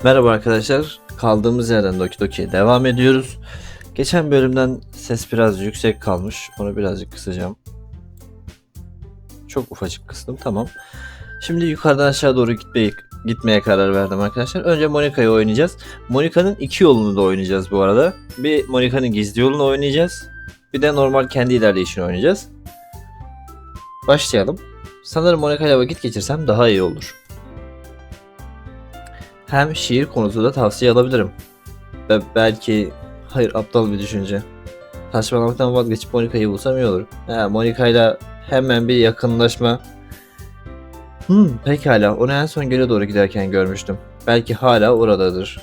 Merhaba arkadaşlar. Kaldığımız yerden Doki Doki'ye devam ediyoruz. Geçen bölümden ses biraz yüksek kalmış. Onu birazcık kısacağım. Çok ufacık kıstım. Tamam. Şimdi yukarıdan aşağı doğru gitmeye karar verdim arkadaşlar. Önce Monika'yı oynayacağız. Monika'nın iki yolunu da oynayacağız bu arada. Bir Monika'nın gizli yolunu oynayacağız. Bir de normal kendi ilerleyişini oynayacağız. Başlayalım. Sanırım Monika ile vakit geçirsem daha iyi olur. Hem şiir konusu da tavsiye alabilirim. Ve belki... Hayır, aptal bir düşünce. Saçmalamaktan vazgeçip Monika'yı bulsam iyi olur. Monika'yla hemen bir yakınlaşma. Pekala. Onu en son göle doğru giderken görmüştüm. Belki hala oradadır.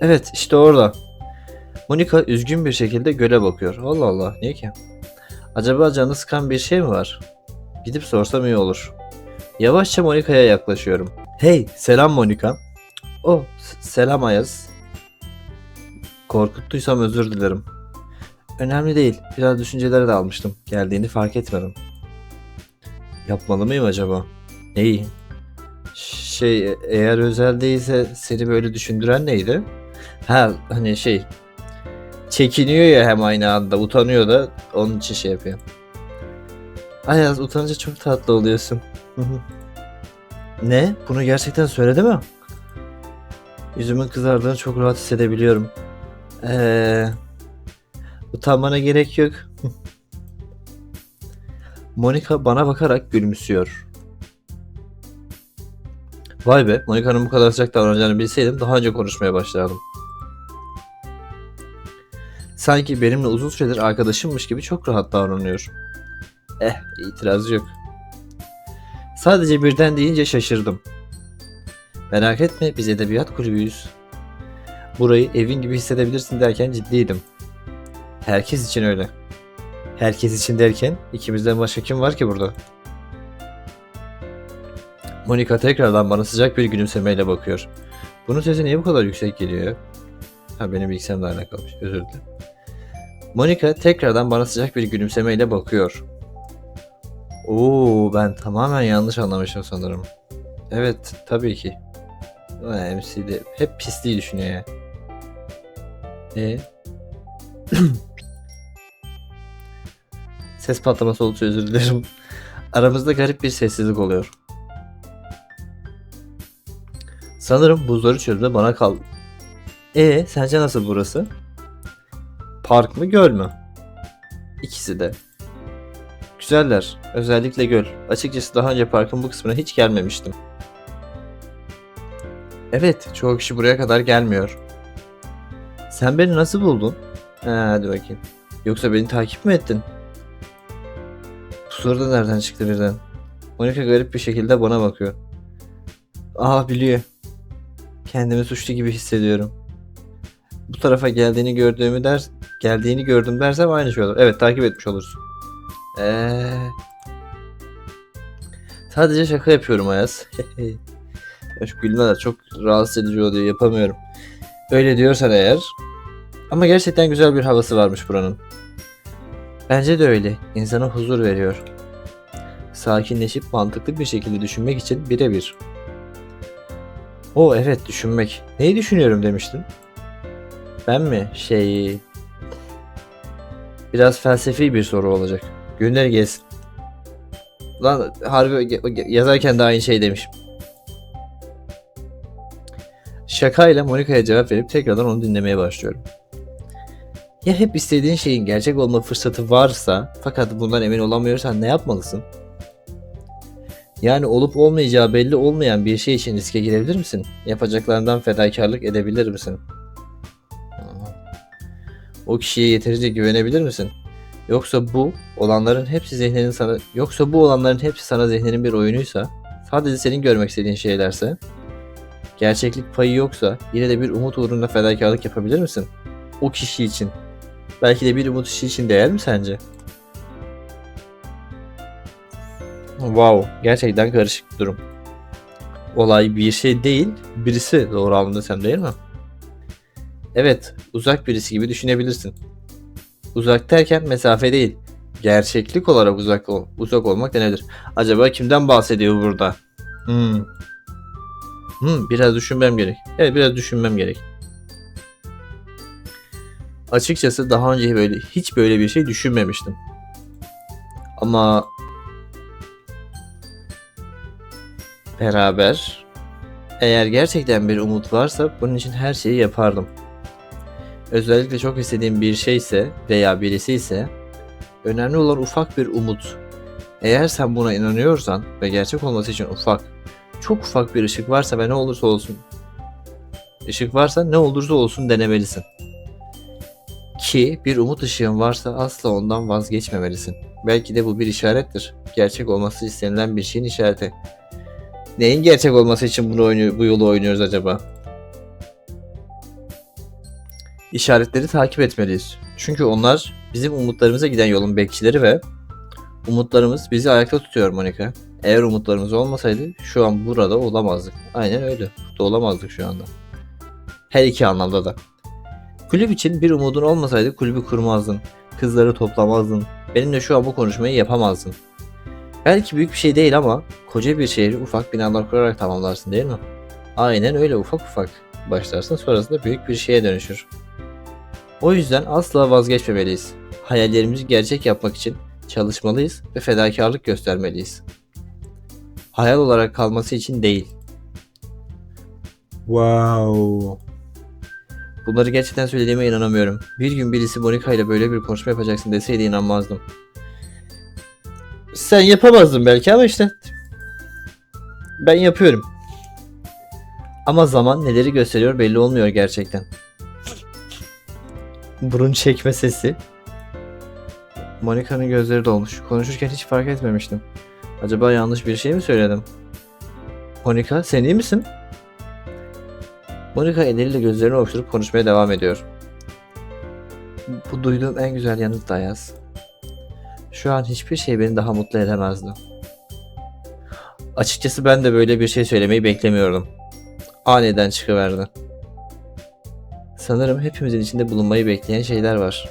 Evet, işte orada. Monika üzgün bir şekilde göle bakıyor. Allah Allah, niye ki? Acaba canı sıkan bir şey mi var? Gidip sorsam iyi olur. Yavaşça Monika'ya yaklaşıyorum. Hey, selam Monika. Oh, selam Ayaz. Korkuttuysam özür dilerim. Önemli değil. Biraz düşüncelere dalmıştım. Geldiğini fark etmedim. Yapmalı mıyım acaba? Neyi? Eğer özel değilse seni böyle düşündüren neydi? Hani çekiniyor ya, hem aynı anda utanıyor da onun için şey yapıyor. Ayaz, utanınca çok tatlı oluyorsun. Ne? Bunu gerçekten söyledi mi? Yüzümün kızardığını çok rahat hissedebiliyorum. Utanmana gerek yok. Monika bana bakarak gülümsüyor. Vay be, Monika'nın bu kadar sıcak davranacağını bilseydim daha önce konuşmaya başlardım. Sanki benimle uzun süredir arkadaşımmış gibi çok rahat davranıyor. İtiraz yok. Sadece birden deyince şaşırdım. Merak etme, biz edebiyat kulübüyüz. Burayı evin gibi hissedebilirsin derken ciddiydim. Herkes için öyle. Herkes için derken ikimizden başka kim var ki burada? Monika tekrardan bana sıcak bir gülümsemeyle bakıyor. Bunun sesi niye bu kadar yüksek geliyor? Benim bilgisayarımla alakalıymış. Özür dilerim. Monika tekrardan bana sıcak bir gülümsemeyle bakıyor. Ben tamamen yanlış anlamışım sanırım. Evet, tabii ki. MC'de hep pisliği düşünüyor ya. Ses patlaması oldu, özür dilerim. Aramızda garip bir sessizlik oluyor. Sanırım buzları çölde bana kal. Sence nasıl burası? Park mı, göl mü? İkisi de. Güzeller. Özellikle göl. Açıkçası daha önce parkın bu kısmına hiç gelmemiştim. Evet, çoğu kişi buraya kadar gelmiyor. Sen beni nasıl buldun? Hadi bakayım. Yoksa beni takip mi ettin? Bu soru da nereden çıktı birden? Monika garip bir şekilde bana bakıyor. Biliyor. Kendimi suçlu gibi hissediyorum. Bu tarafa geldiğini gördüm dersem aynı şey olur. Evet, takip etmiş olursun. Sadece şaka yapıyorum Ayaz. Şu gülmeler çok rahatsız edici oluyor, yapamıyorum. Öyle diyorsan eğer. Ama gerçekten güzel bir havası varmış buranın. Bence de öyle. İnsana huzur veriyor. Sakinleşip mantıklı bir şekilde düşünmek için birebir. Evet, düşünmek. Neyi düşünüyorum demiştin? Ben mi? Biraz felsefi bir soru olacak. Gönder gelsin. Lan harbi yazarken de aynı şey demişim. Şakayla Monika'ya cevap verip tekrardan onu dinlemeye başlıyorum. Ya hep istediğin şeyin gerçek olma fırsatı varsa fakat bundan emin olamıyorsan ne yapmalısın? Yani olup olmayacağı belli olmayan bir şey için riske girebilir misin? Yapacaklarından fedakarlık edebilir misin? O kişiye yeterince güvenebilir misin? Yoksa bu olanların hepsi sana zihninin bir oyunuysa, sadece senin görmek istediğin şeylerse, gerçeklik payı yoksa yine de bir umut uğruna fedakarlık yapabilir misin? O kişi için. Belki de bir umut işi için değer mi sence? Wow, gerçekten karışık bir durum. Olay bir şey değil, birisi, doğru anladın değil mi? Evet, uzak birisi gibi düşünebilirsin. Uzak derken mesafe değil, gerçeklik olarak uzak olmak denebilir. Acaba kimden bahsediyor burada? Biraz düşünmem gerek. Evet, biraz düşünmem gerek. Açıkçası daha önce hiç böyle bir şey düşünmemiştim. Ama beraber, eğer gerçekten bir umut varsa bunun için her şeyi yapardım. Özellikle çok istediğim bir şeyse veya birisi ise önemli olan ufak bir umut. Eğer sen buna inanıyorsan ve gerçek olması için çok ufak bir ışık varsa ve ne olursa olsun, ışık varsa ne olursa olsun denemelisin. Ki bir umut ışığın varsa asla ondan vazgeçmemelisin. Belki de bu bir işarettir. Gerçek olması istenilen bir şeyin işareti. Neyin gerçek olması için bu yolu oynuyoruz acaba? İşaretleri takip etmeliyiz. Çünkü onlar bizim umutlarımıza giden yolun bekçileri ve umutlarımız bizi ayakta tutuyor Monika. Eğer umutlarımız olmasaydı şu an burada olamazdık. Aynen öyle. Burada olamazdık şu anda. Her iki anlamda da. Kulüp için bir umudun olmasaydı kulübü kurmazdın. Kızları toplamazdın. Benimle şu an bu konuşmayı yapamazdın. Belki büyük bir şey değil ama koca bir şehri ufak binalar kurarak tamamlarsın, değil mi? Aynen öyle, ufak ufak başlarsın, sonrasında büyük bir şeye dönüşür. O yüzden asla vazgeçmemeliyiz. Hayallerimizi gerçek yapmak için çalışmalıyız ve fedakarlık göstermeliyiz. Hayal olarak kalması için değil. Wow. Bunları gerçekten söylediğime inanamıyorum. Bir gün birisi Monika ile böyle bir konuşma yapacaksın deseydi inanmazdım. Sen yapamazdın belki ama işte ben yapıyorum. Ama zaman neleri gösteriyor belli olmuyor gerçekten. Burun çekme sesi. Monika'nın gözleri dolmuş. Konuşurken hiç fark etmemiştim. Acaba yanlış bir şey mi söyledim? Monika, sen iyi misin? Monika elleriyle gözlerini ovuşturup konuşmaya devam ediyor. Bu duyduğum en güzel yanıt Ayaz. Şu an hiçbir şey beni daha mutlu edemezdi. Açıkçası ben de böyle bir şey söylemeyi beklemiyordum. Aniden çıkıverdi. Sanırım hepimizin içinde bulunmayı bekleyen şeyler var.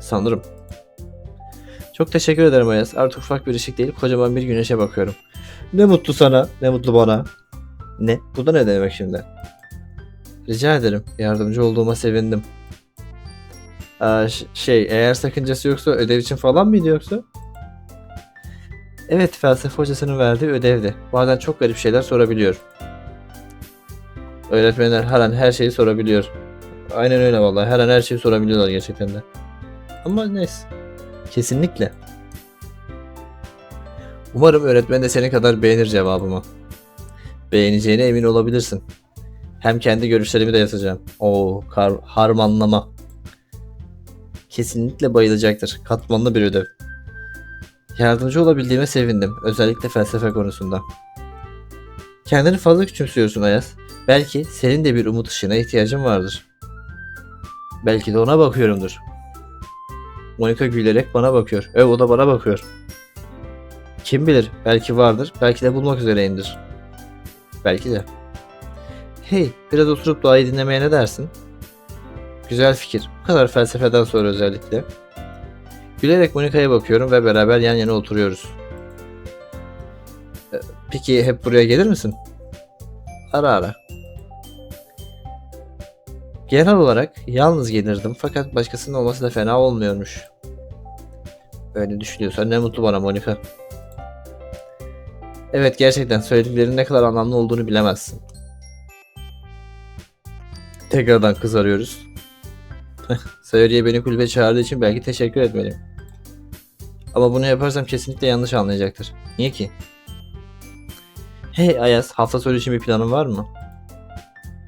Sanırım. Çok teşekkür ederim Ayaz. Artık ufak bir ışık değil, kocaman bir güneşe bakıyorum. Ne mutlu sana, ne mutlu bana. Ne? Bu da ne demek şimdi? Rica ederim. Yardımcı olduğuma sevindim. Eğer sakıncası yoksa ödev için falan mıydı yoksa? Evet, felsefe hocasının verdiği ödevdi. Bazen çok garip şeyler sorabiliyor. Öğretmenler her an her şeyi sorabiliyor. Aynen öyle vallahi. Her an her şeyi sorabiliyorlar gerçekten de. Ama neyse. Kesinlikle. Umarım öğretmen de senin kadar beğenir cevabımı. Beğeneceğine emin olabilirsin. Hem kendi görüşlerimi de yazacağım. Harmanlama. Kesinlikle bayılacaktır. Katmanlı bir ödev. Yardımcı olabildiğime sevindim. Özellikle felsefe konusunda. Kendini fazla küçümsüyorsun Ayaz. Belki senin de bir umut ışığına ihtiyacın vardır. Belki de ona bakıyorumdur. Monika gülerek bana bakıyor. O da bana bakıyor. Kim bilir, belki vardır, belki de bulmak üzereyimdir. Belki de. Hey, biraz oturup doğayı dinlemeye ne dersin? Güzel fikir. Bu kadar felsefeden sonra özellikle. Gülerek Monika'ya bakıyorum ve beraber yan yana oturuyoruz. Peki hep buraya gelir misin? Ara ara. Genel olarak yalnız gelirdim fakat başkasının olması da fena olmuyormuş. Öyle düşünüyorsan ne mutlu bana Monika. Evet, gerçekten söylediklerinin ne kadar anlamlı olduğunu bilemezsin. Tekrardan kızarıyoruz. Sayori'ye beni kulübe çağırdığı için belki teşekkür etmeliyim. Ama bunu yaparsam kesinlikle yanlış anlayacaktır. Niye ki? Hey Ayaz, hafta sonu için bir planın var mı?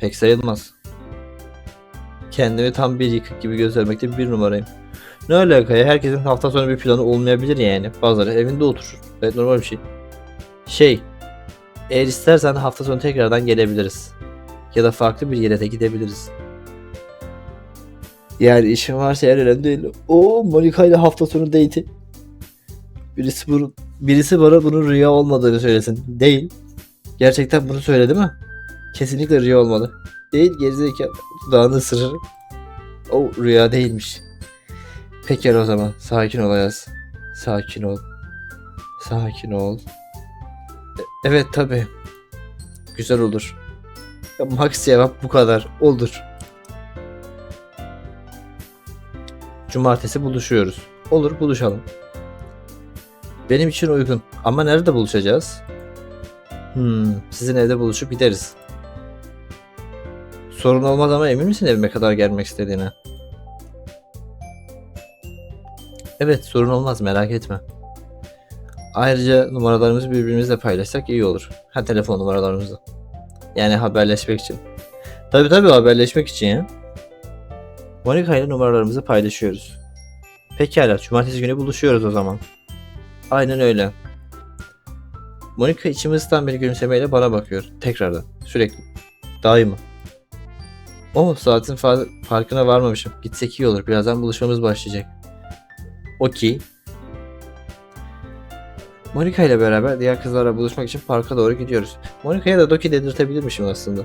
Pek sayılmaz. Kendimi tam bir yıkık gibi göstermekte bir numarayım. Ne alaka ya? Herkesin hafta sonu bir planı olmayabilir yani. Bazıları evinde oturur. Evet, normal bir şey. Eğer istersen hafta sonu tekrardan gelebiliriz. Ya da farklı bir yere de gidebiliriz. Yani işin varsa eğer önemli değil. Monika ile hafta sonu date'i. Birisi bana bunun rüya olmadığını söylesin. Değil. Gerçekten bunu söyledi mi? Kesinlikle rüya olmalı. Değil, gerizekalı. Dudağını ısırır. Rüya değilmiş. Peki o zaman. Sakin ol Ayaz. Sakin ol. Sakin ol. Evet tabi. Güzel olur. Ya, max cevap bu kadar. Olur. Cumartesi buluşuyoruz. Olur, buluşalım. Benim için uygun. Ama nerede buluşacağız? Sizin evde buluşup gideriz. Sorun olmaz ama emin misin evime kadar gelmek istediğine? Evet, sorun olmaz, merak etme. Ayrıca numaralarımızı birbirimizle paylaşsak iyi olur. Ha, telefon numaralarımızı. Yani haberleşmek için. Tabii haberleşmek için ya. Monika ile numaralarımızı paylaşıyoruz. Pekala, cumartesi günü buluşuyoruz o zaman. Aynen öyle. Monika içimi ısıtan bir gülümsemeyle bana bakıyor. Tekrardan. Sürekli. Daima. Saatin farkına varmamışım. Gitsek iyi olur. Birazdan buluşmamız başlayacak. Okey. Monika ile beraber diğer kızlarla buluşmak için parka doğru gidiyoruz. Monika'ya da Doki dedirtebilirmişim aslında.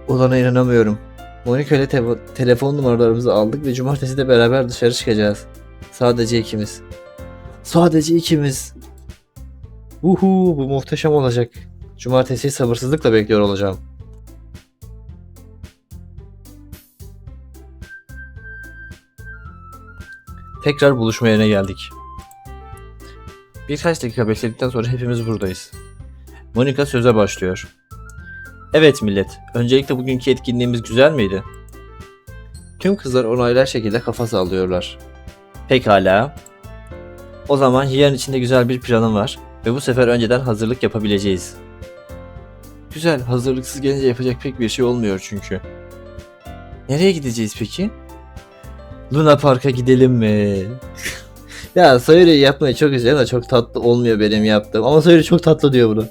Olana inanamıyorum. Monika ile telefon numaralarımızı aldık ve cumartesi de beraber dışarı çıkacağız. Sadece ikimiz. Sadece ikimiz. Bu muhteşem olacak. Cumartesiyi sabırsızlıkla bekliyor olacağım. Tekrar buluşma yerine geldik. Birkaç dakika bekledikten sonra hepimiz buradayız. Monika söze başlıyor. Evet millet, öncelikle bugünkü etkinliğimiz güzel miydi? Tüm kızlar onaylar şekilde kafa sallıyorlar. Pekala. O zaman yarın içinde güzel bir planım var ve bu sefer önceden hazırlık yapabileceğiz. Güzel, hazırlıksız gelince yapacak pek bir şey olmuyor çünkü. Nereye gideceğiz peki? Luna Park'a gidelim mi? Ya Sayuri yapmayı çok güzel ama çok tatlı olmuyor benim yaptığım. Ama Sayuri çok tatlı diyor bunu.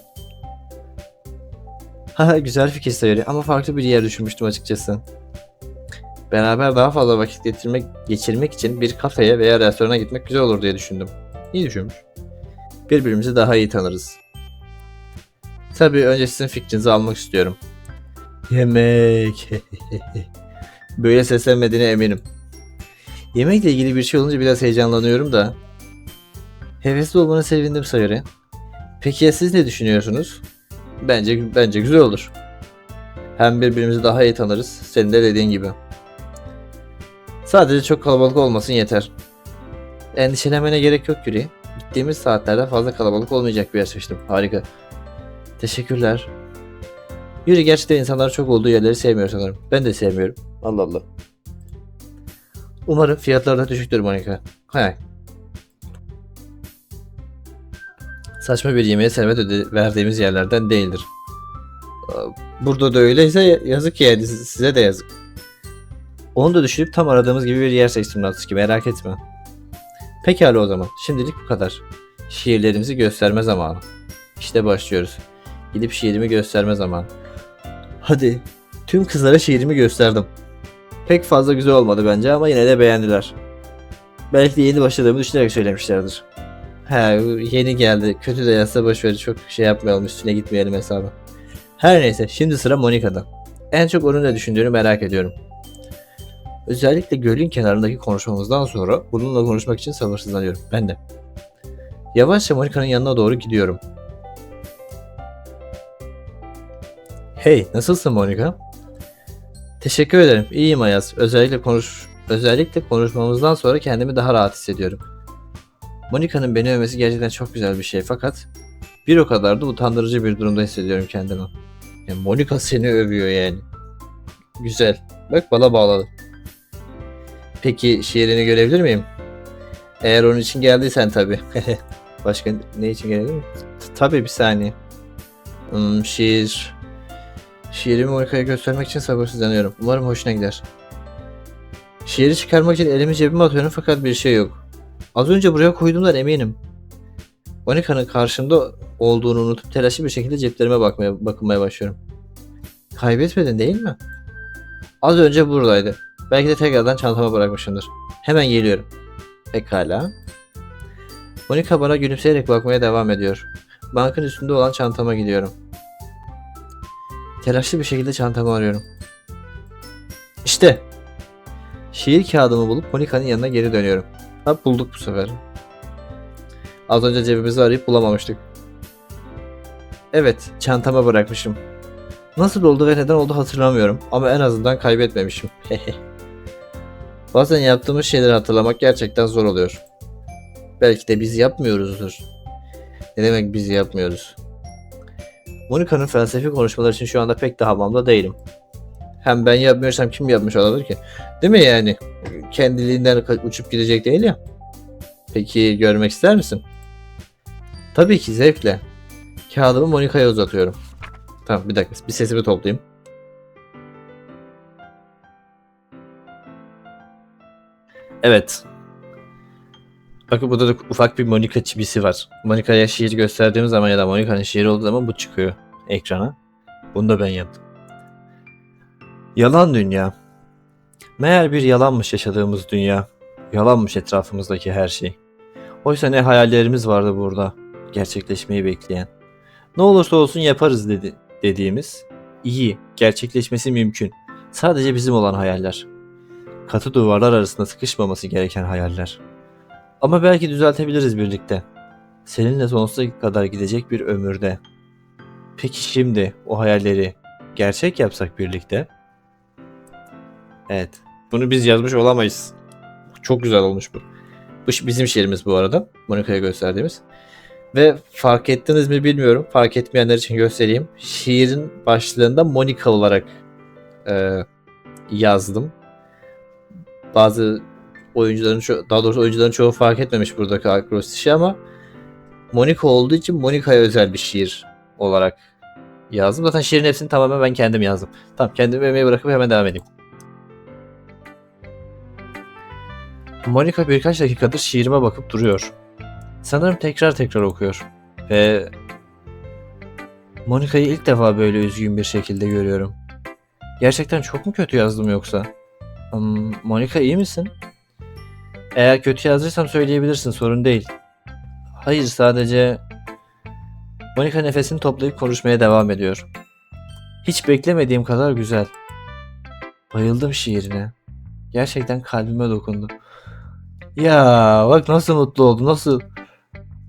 Haha, güzel fikir Sayuri ama farklı bir yer düşünmüştüm açıkçası. Beraber daha fazla vakit geçirmek için bir kafeye veya restorana gitmek güzel olur diye düşündüm. İyi düşünmüş. Birbirimizi daha iyi tanırız. Tabii önce sizin fikrinizi almak istiyorum. Yemek. Böyle seslenmediğine eminim. Yemekle ilgili bir şey olunca biraz heyecanlanıyorum da. Hevesli olmana sevindim Sayuri. Peki ya siz ne düşünüyorsunuz? Bence güzel olur. Hem birbirimizi daha iyi tanırız, senin de dediğin gibi. Sadece çok kalabalık olmasın yeter. Endişelenmene gerek yok Yuri. Gittiğimiz saatlerde fazla kalabalık olmayacak bir yer seçtim. Harika. Teşekkürler. Yuri gerçekten insanların çok olduğu yerleri sevmiyor sanırım. Ben de sevmiyorum. Allah Allah. Umarım fiyatlar da düşüktür Monika. Hay. Saçma bir yemeğe servet verdiğimiz yerlerden değildir. Burada da öyleyse yazık yani, size de yazık. Onu da düşünüp tam aradığımız gibi bir yer seçtim Natsuki, merak etme. Pekala o zaman. Şimdilik bu kadar. Şiirlerimizi gösterme zamanı. İşte başlıyoruz. Gidip şiirimi gösterme zamanı. Hadi. Tüm kızlara şiirimi gösterdim. Pek fazla güzel olmadı bence ama yine de beğendiler. Belki de yeni başladığımı düşünerek söylemişlerdir. Yeni geldi. Kötü de yazsa boşver, çok şey yapmayalım, üstüne gitmeyelim hesabı. Her neyse, şimdi sıra Monika'da. En çok onun ne düşündüğünü merak ediyorum. Özellikle gölün kenarındaki konuşmamızdan sonra bununla konuşmak için sabırsızlanıyorum. Ben de. Yavaşça Monika'nın yanına doğru gidiyorum. Hey, nasılsın Monika? Teşekkür ederim. İyiyim Ayaz. Özellikle konuşmamızdan sonra kendimi daha rahat hissediyorum. Monika'nın beni övmesi gerçekten çok güzel bir şey, fakat bir o kadar da utandırıcı bir durumda hissediyorum kendimi. Yani Monika seni övüyor yani. Güzel. Bak, bana bağladı. Peki şiirini görebilir miyim? Eğer onun için geldiysen tabii. Başka ne için geldin mi? Tabii, bir saniye. Şiirimi Monika'ya göstermek için sabırsızlanıyorum. Umarım hoşuna gider. Şiiri çıkarmak için elimi cebime atıyorum fakat bir şey yok. Az önce buraya koyduğumdan eminim. Monika'nın karşımda olduğunu unutup telaşlı bir şekilde ceplerime bakınmaya başlıyorum. Kaybetmedin değil mi? Az önce buradaydı. Belki de tekrardan çantama bırakmışımdır. Hemen geliyorum. Pekala. Monika bana gülümseyerek bakmaya devam ediyor. Bankın üstünde olan çantama gidiyorum. Telaşlı bir şekilde çantamı arıyorum. İşte. Şiir kağıdımı bulup Monika'nın yanına geri dönüyorum. Bulduk bu sefer. Az önce cebimizi arayıp bulamamıştık. Evet, çantama bırakmışım. Nasıl oldu ve neden oldu hatırlamıyorum ama en azından kaybetmemişim. Bazen yaptığımız şeyleri hatırlamak gerçekten zor oluyor. Belki de biz yapmıyoruzdur. Ne demek biz yapmıyoruz? Monika'nın felsefi konuşmaları için şu anda pek de havamda değilim. Hem ben yapmıyorsam kim yapmış olabilir ki? Değil mi yani? Kendiliğinden uçup gidecek değil ya. Peki görmek ister misin? Tabii ki zevkle. Kağıdımı Monika'ya uzatıyorum. Tamam bir dakika bir sesimi toplayayım. Evet. Bakın burada da ufak bir Monika çibisi var. Monika'ya şiir gösterdiğim zaman ya da Monika'nın şiiri olduğu zaman bu çıkıyor ekrana. Bunu da ben yaptım. Yalan dünya. Meğer bir yalanmış yaşadığımız dünya. Yalanmış etrafımızdaki her şey. Oysa ne hayallerimiz vardı burada. Gerçekleşmeyi bekleyen. Ne olursa olsun yaparız dediğimiz. İyi, gerçekleşmesi mümkün. Sadece bizim olan hayaller. Katı duvarlar arasında sıkışmaması gereken hayaller. Ama belki düzeltebiliriz birlikte. Seninle sonsuza kadar gidecek bir ömürde. Peki şimdi o hayalleri gerçek yapsak birlikte? Evet. Bunu biz yazmış olamayız. Çok güzel olmuş bu. Bu bizim şiirimiz bu arada. Monika'ya gösterdiğimiz. Ve fark ettiniz mi bilmiyorum. Fark etmeyenler için göstereyim. Şiirin başlığında Monika olarak yazdım. Bazı oyuncuların daha doğrusu oyuncuların çoğu fark etmemiş buradaki akrostişi ama Monika olduğu için Monika'ya özel bir şiir olarak yazdım. Zaten şiirin hepsini tamamen ben kendim yazdım. Tamam kendimi emeğe bırakıp hemen devam edeyim. Monika birkaç dakikadır şiirime bakıp duruyor. Sanırım tekrar tekrar okuyor. Ve Monika'yı ilk defa böyle üzgün bir şekilde görüyorum. Gerçekten çok mu kötü yazdım yoksa? Monika iyi misin? Eğer kötü yazdıysam söyleyebilirsin sorun değil. Hayır sadece... Monika nefesini toplayıp konuşmaya devam ediyor. Hiç beklemediğim kadar güzel. Bayıldım şiirine. Gerçekten kalbime dokundu. Ya bak nasıl mutlu oldu,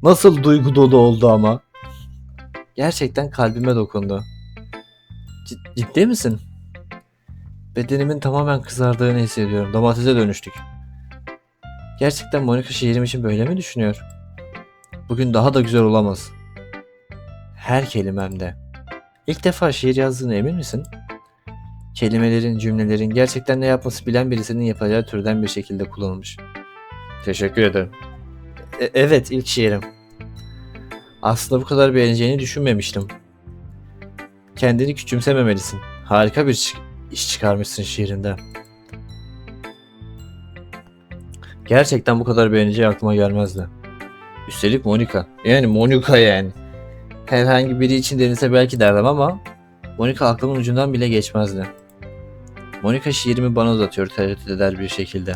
nasıl duygu dolu oldu ama. Gerçekten kalbime dokundu. Ciddi misin? Bedenimin tamamen kızardığını hissediyorum. Domatese dönüştük. Gerçekten Monika şiirim için böyle mi düşünüyor? Bugün daha da güzel olamaz. Her kelimemde. İlk defa şiir yazdığına emin misin? Kelimelerin, cümlelerin gerçekten ne yapması bilen birisinin yapacağı türden bir şekilde kullanılmış. Teşekkür ederim. Evet, ilk şiirim. Aslında bu kadar beğeneceğini düşünmemiştim. Kendini küçümsememelisin. Harika bir iş çıkarmışsın şiirinde. Gerçekten bu kadar beğeneceği aklıma gelmezdi. Üstelik Monika. Yani Monika yani. Herhangi biri için denilse belki derdim ama Monika aklımın ucundan bile geçmezdi. Monika şiirimi bana uzatıyor tereddüt eder bir şekilde.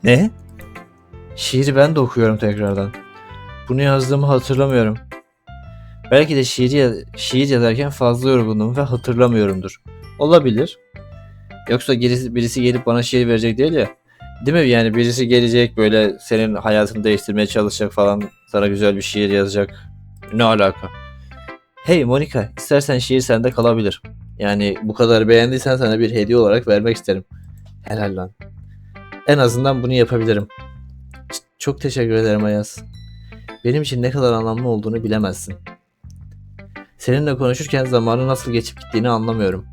Ne? Şiiri ben de okuyorum tekrardan. Bunu yazdığımı hatırlamıyorum. Belki de şiir yazarken fazla yorgundum ve hatırlamıyorumdur. Olabilir. Yoksa birisi gelip bana şiir verecek değil ya. Değil mi? Yani birisi gelecek böyle senin hayatını değiştirmeye çalışacak falan. Sana güzel bir şiir yazacak. Ne alaka? Hey Monika, istersen şiir sende kalabilir. Yani bu kadar beğendiysen sana bir hediye olarak vermek isterim. Helal lan. En azından bunu yapabilirim. Çok teşekkür ederim Ayaz. Benim için ne kadar anlamlı olduğunu bilemezsin. Seninle konuşurken zamanın nasıl geçip gittiğini anlamıyorum.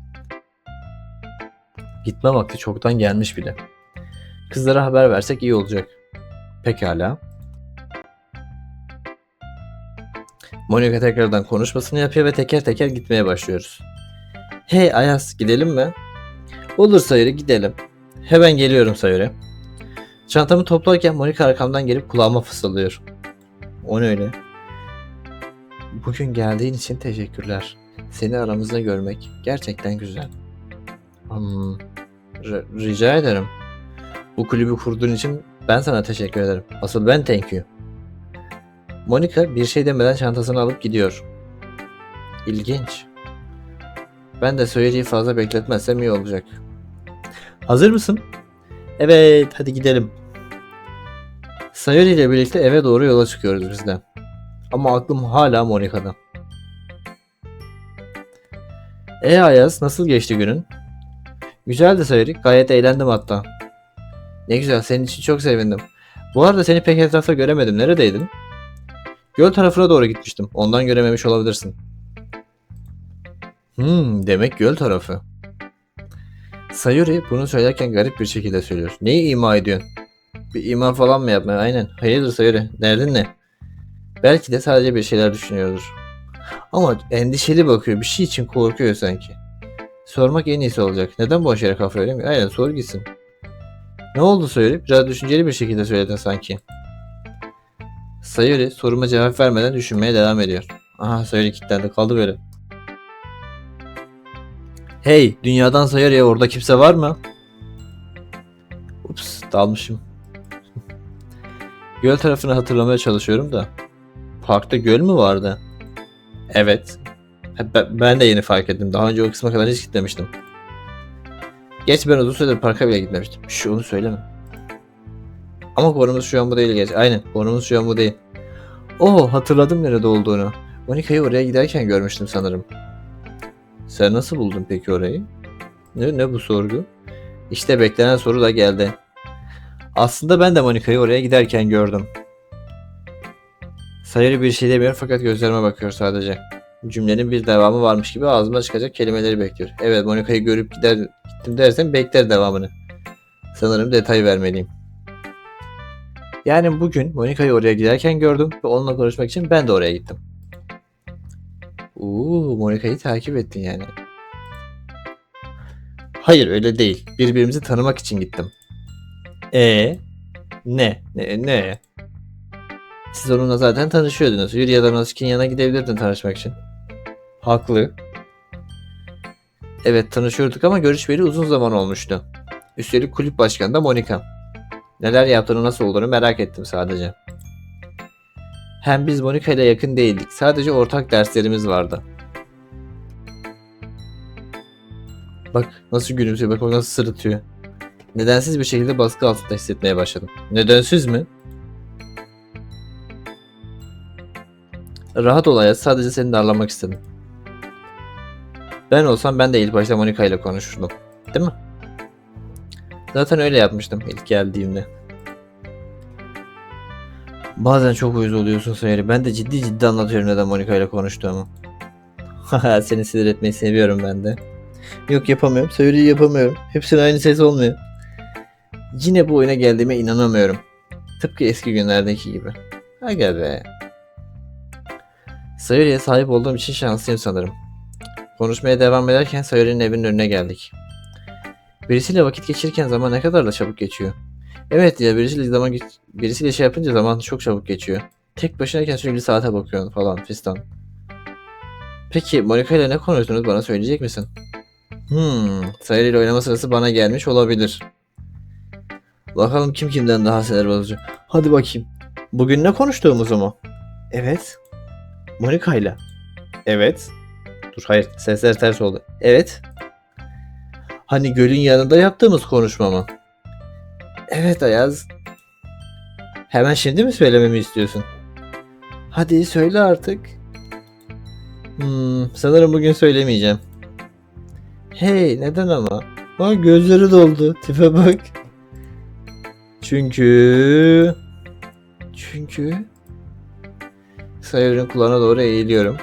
Gitme vakti çoktan gelmiş bile. Kızlara haber versek iyi olacak. Pekala. Monika tekrardan konuşmasını yapıyor ve teker teker gitmeye başlıyoruz. Hey Ayaz gidelim mi? Olur Sayuri gidelim. Hemen geliyorum Sayuri. Çantamı toplarken Monika arkamdan gelip kulağıma fısıldıyor. O ne öyle? Bugün geldiğin için teşekkürler. Seni aramızda görmek gerçekten güzel. Rica ederim. Bu kulübü kurduğun için ben sana teşekkür ederim. Asıl ben thank you. Monika bir şey demeden çantasını alıp gidiyor. İlginç. Ben de Sawyer'i fazla bekletmezsem iyi olacak. Hazır mısın? Evet, hadi gidelim. Sayuri ile birlikte eve doğru yola çıkıyoruz biz de. Ama aklım hala Monika'da. Ayaz, nasıl geçti günün? Güzeldi Sayuri. Gayet eğlendim hatta. Ne güzel, senin için çok sevindim. Bu arada seni pek etrafta göremedim. Neredeydin? Göl tarafına doğru gitmiştim. Ondan görememiş olabilirsin. Demek göl tarafı. Sayuri bunu söylerken garip bir şekilde söylüyor. Neyi ima ediyorsun? Bir ima falan mı yapmaya? Aynen. Hayırdır Sayuri? Derdin ne? Belki de sadece bir şeyler düşünüyordur. Ama endişeli bakıyor. Bir şey için korkuyor sanki. Sormak en iyisi olacak. Neden boş yere kafa öyle? Aynen, sor gitsin. Ne oldu Sayuri? Biraz düşünceli bir şekilde söyledin sanki. Sayuri soruma cevap vermeden düşünmeye devam ediyor. Aha, Sayuri kilitlendi kaldı böyle. Hey, dünyadan Sayuri'ye, orada kimse var mı? Ups, dalmışım. Göl tarafını hatırlamaya çalışıyorum da. Parkta göl mü vardı? Evet. Ben de yeni fark ettim. Daha önce o kısma kadar hiç gitmemiştim. Geç, ben uzun süredir parka bile gitmemiştim. Onu söyleme. Ama konumuz şu an bu değil geç. Aynen, konumuz şu an bu değil. Hatırladım nerede olduğunu. Monika'yı oraya giderken görmüştüm sanırım. Sen nasıl buldun peki orayı? Ne bu sorgu? İşte beklenen soru da geldi. Aslında ben de Monika'yı oraya giderken gördüm. Sayuri bir şey demiyor fakat gözlerime bakıyor sadece. Cümlenin bir devamı varmış gibi ağzımdan çıkacak kelimeleri bekliyor. Evet, Monika'yı görüp gittim dersen bekler devamını. Sanırım detay vermeliyim. Yani bugün Monika'yı oraya giderken gördüm ve onunla konuşmak için ben de oraya gittim. Monika'yı takip ettin yani. Hayır, öyle değil. Birbirimizi tanımak için gittim. Ne? Siz onunla zaten tanışıyordunuz. Yuri ya da Natsuki'nin yanına gidebilirdin tanışmak için. Haklı. Evet, tanışıyorduk ama görüşmeyeli uzun zaman olmuştu. Üstelik kulüp başkanı da Monika. Neler yaptığını, nasıl olduğunu merak ettim sadece. Hem biz Monika ile yakın değildik. Sadece ortak derslerimiz vardı. Bak nasıl gülümsüyor, bak nasıl sırıtıyor. Nedensiz bir şekilde baskı altında hissetmeye başladım. Nedensiz mi? Rahat ol Ayaz, sadece seni darlamak istedim. Ben olsam ben de ilk başta Monika ile konuşurdum. Değil mi? Zaten öyle yapmıştım ilk geldiğimde. Bazen çok uyuz oluyorsun Sayri. Ben de ciddi anlatıyorum neden Monika ile konuştuğumu. Haha, seni sinir etmeyi seviyorum ben de. Yok, yapamıyorum. Sayri'yi yapamıyorum. Hepsinin aynı ses olmuyor. Yine bu oyuna geldiğime inanamıyorum. Tıpkı eski günlerdeki gibi. Aga be. Sayri'ye sahip olduğum için şanslıyım sanırım. Konuşmaya devam ederken Sayri'nin evinin önüne geldik. Birisiyle vakit geçirirken zaman ne kadar da çabuk geçiyor. Evet ya, birisiyle şey yapınca zaman çok çabuk geçiyor. Tek başınayken sürekli saate bakıyorsun falan fistan. Peki Monika ile ne konuştunuz, bana söyleyecek misin? Sayri ile oynama sırası bana gelmiş olabilir. Bakalım kim kimden daha sinir bozucu. Hadi bakayım. Bugün ne konuştuğumuzu mu? Evet. Monika ile. Evet. Dur, hayır, sesler ters oldu. Evet. Hani gölün yanında yaptığımız konuşma mı? Evet Ayaz. Hemen şimdi mi söylememi istiyorsun? Hadi söyle artık. Sanırım bugün söylemeyeceğim. Hey, neden ama? Bak gözleri doldu. Tipe bak. Çünkü Sayır'ın kulağına doğru eğiliyorum.